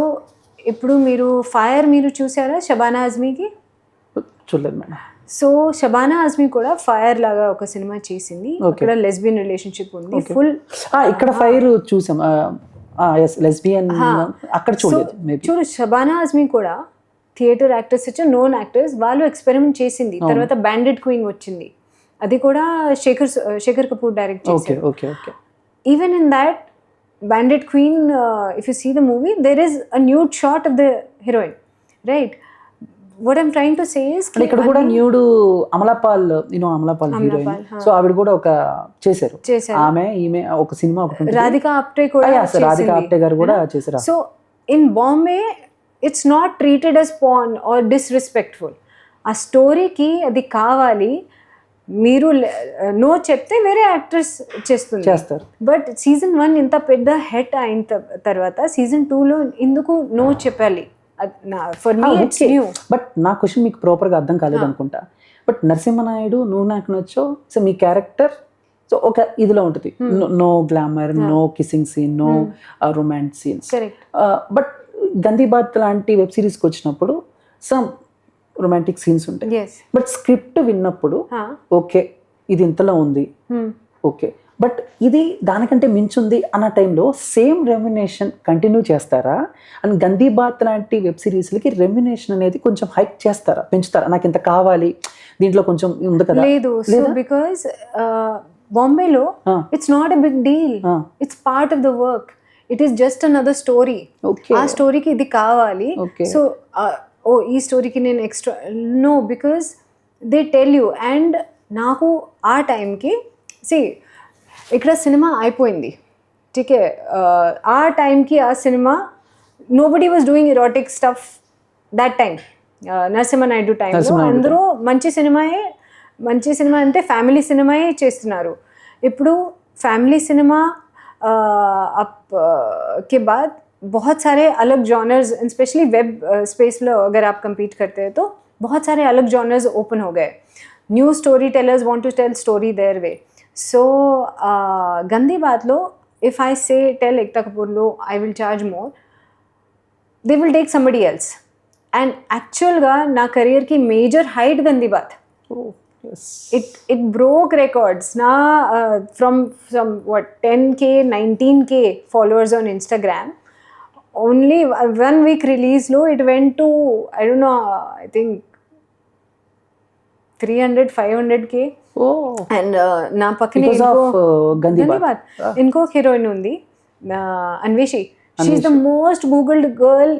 ఇప్పుడు మీరు ఫైర్ మీరు చూసారా షబానా ఆజ్మీకి? చూడలేదు మేడం. సో షబానా ఆజ్మీ కూడా ఫైర్ లాగా ఒక సినిమా చేసింది, అక్కడ లెస్బియన్ రిలేషన్షిప్ ఉంది ఫుల్. ఇక్కడ ఫైర్ చూసాం, లెస్బియన్ అక్కడ చూడలేదు. చూడు షబానా ఆజ్మీ కూడా థియేటర్ యాక్టర్స్ వచ్చి నోన్ యాక్టర్స్, వాళ్ళు ఎక్స్పెరిమెంట్ చేసింది. తర్వాత బ్యాండెడ్ క్వీన్ వచ్చింది, అది కూడా శేఖర్ కపూర్ డైరెక్ట్ చేశారు. Even in that Bandit Queen, if you see the movie, there is a nude shot of the heroine, right? What I'm trying to say is ఇక్కడ కూడా nude Amala Paul, Amala Paul heroine, so ఆవిడ కూడా ఒక చేశారు. ఆమె ఈమె ఒక సినిమా ఒకటి ఉంటుంది, రాధికా ఆప్టే కూడా, రాధికా ఆప్టే గారు కూడా చేశారు. So in Bombay it's not treated as porn or disrespectful. ఆ స్టోరీకి అది కావాలి, మీరు నో చెప్తే వేరే యాక్టర్స్ చేస్తారు. బట్ సీజన్ 1 ఇంత పెద్ద హిట్ అయిన తర్వాత సీజన్ 2లో ఎందుకు నో చెప్పాలి? For me it's new. But నా క్వశ్చన్ మీకు ప్రాపర్గా అర్థం కాలేదు అనుకుంటా. బట్ నరసింహనాయుడు, నువ్వు నాకు నచ్చో, సో మీ క్యారెక్టర్ సో ఒక ఇదిలో ఉంటుంది, no glamour, no kissing scene, no romance scenes. But Gandii Baat లాంటి వెబ్ సిరీస్కి వచ్చినప్పుడు సమ్ రొమాంటిక్ సీన్స్ ఉంటాయి. బట్ స్క్రిప్ట్ విన్నప్పుడు ఓకే ఇది ఇంతలో ఉంది, ఓకే బట్ ఇది దానికంటే మించుంది అన్న టైంలో సేమ్ రెమ్యునేషన్ కంటిన్యూ చేస్తారా? అండ్ గందీ బాత్ లాంటి వెబ్ సిరీస్లకి రెమ్యునేషన్ అనేది కొంచెం హైక్ చేస్తారా, పెంచుతారా? నాకు ఇంత కావాలి, దీంట్లో కొంచెం ఉంది కదా. లేదు, బికాస్ బాంబేలో it's not a big deal, it's part of the work, it is just another story. ఆ స్టోరీకి ఇది కావాలి, సో ఓ ఈ స్టోరీకి నేను extra no, because they tell you. And నాకు ఆ టైంకి ఇక్కడ సినిమా అయిపోయింది, ठीक है ఆ టైంకి ఆ cinema nobody was doing erotic stuff that time Narasimha Naidu టైంలో అందరూ మంచి సినిమా అంటే ఫ్యామిలీ సినిమాయే చేస్తున్నారు. ఇప్పుడు ఫ్యామిలీ సినిమా अप के बाद बहुत सारे अलग जॉनर्स स्पेशली वेब स्पेस में अगर आप compete करते हैं तो बहुत सारे अलग जॉनर्स ओपन हो गए. New storytellers want to tell story their way. So Gandii Baat low if I say tell Ekta Kapoor lo I will charge more, they will take somebody else. And actual ga na career ki major height gandi baat. Oh, yes. It broke records na from some what 10k 19k followers on Instagram. Only 1 week release lo it went to I don't know I think 300-500k. Oh. And నా పక్కనే Because of Gandhi Baat. ఇంకో హీరోయిన్ ఉంది Anveshi. She is the most googled girl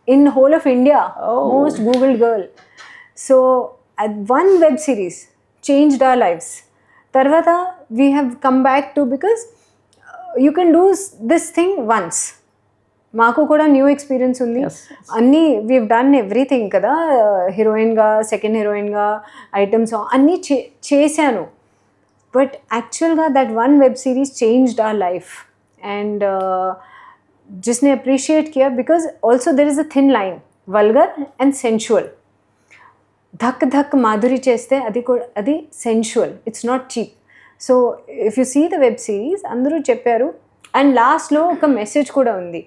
in whole of India. Most googled girl. So one web series changed our lifes. తర్వాత we have come back to because you can do this thing once. మాకు కూడా న్యూ ఎక్స్పీరియన్స్ ఉంది. అన్నీ వీవ్ డన్ ఎవ్రీథింగ్ కదా, హీరోయిన్గా సెకండ్ హీరోయిన్గా ఐటమ్స్ అన్నీ చేశాను. బట్ యాక్చువల్గా that one web series changed our life and जिसने अप्रिशिएट किया because also there is a thin line vulgar and sensual. Dhak Dhak Madhuri చేస్తే అది sensual, it's not cheap. So if you see the web series అందరూ చెప్పారు. అండ్ లాస్ట్లో ఒక మెసేజ్ కూడా ఉంది.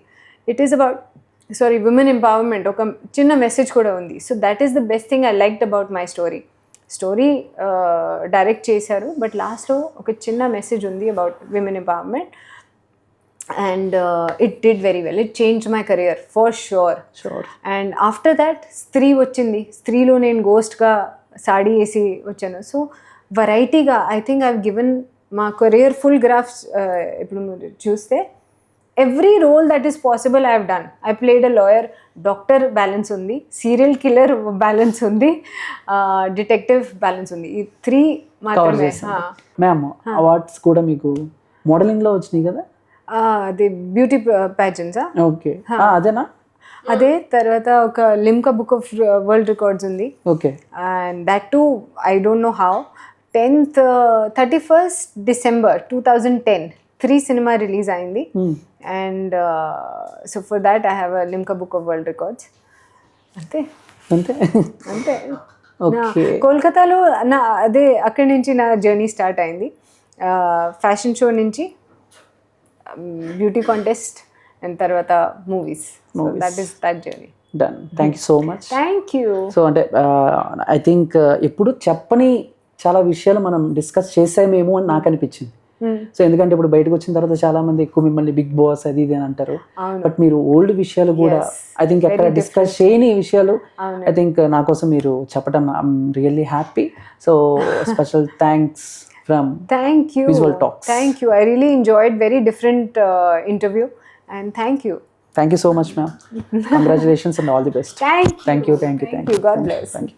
It is about women empowerment. ఒక చిన్న మెసేజ్ కూడా ఉంది. So that is the best thing I liked about my story direct చేశారు బట్ లాస్ట్లో ఒక చిన్న మెసేజ్ ఉంది about women empowerment. And it did very well. It changed my career for sure. And after that స్త్రీ వచ్చింది. స్త్రీలో నేను గోస్ట్గా సాడీ వేసి వచ్చాను. సో వెరైటీగా ఐ థింక్ ఐ గివెన్ మా కెరియర్ ఫుల్ గ్రాఫ్స్. ఇప్పుడు మీరు చూస్తే every role that is possible I have done. I played a lawyer, doctor balance ఉంది, సీరియల్ కిల్లర్ బ్యాలెన్స్ ఉంది, డిటెక్టివ్ బ్యాలెన్స్ ఉంది. ఈ 3 మాత్రమే. మ్యామ్ అవార్డ్స్ కూడా మీకు మోడలింగ్లో వచ్చినాయి కదా? అది బ్యూటీ ప్యాజెంట్సా? ఓకే, అదేనా? అదే. తర్వాత ఒక Limca book of world records ఉంది. Okay. And that too I don't know how 31st December 2010 3 cinema release అయింది. And so for that I have a Limca book of world records. అంతే అంతే. కోల్కతాలో నా అదే అక్కడి నుంచి నా జర్నీ స్టార్ట్ అయింది. ఫ్యాషన్ షో నుంచి బ్యూటీ కాంటెస్ట్ అండ్ తర్వాత movies. That is that journey. Done. Thank you so much. Thank you. So అంటే ఐ థింక్ ఎప్పుడు చెప్పని చాలా విషయాలు మనం డిస్కస్ చేసామేమో అని నాకు అనిపించింది. సో ఎందుకంటే ఇప్పుడు బయటకు వచ్చిన తర్వాత చాలా మంది ఎక్కువ మిమ్మల్ని బిగ్ బాస్ అది ఇది అని అంటారు. బట్ మీరు ఓల్డ్ విషయాలు కూడా ఐ థింక్ ఎక్కడ డిస్కస్ చేయని విషయాలు ఐ థింక్ నా కోసం మీరు చెప్పడం I'm really happy. So special thanks from Visual Talks. Thank you. I really enjoyed very different interview and thank you. Thank you so much, ma'am. Congratulations and all the best. Thank you. Thank you. God bless. Thank you.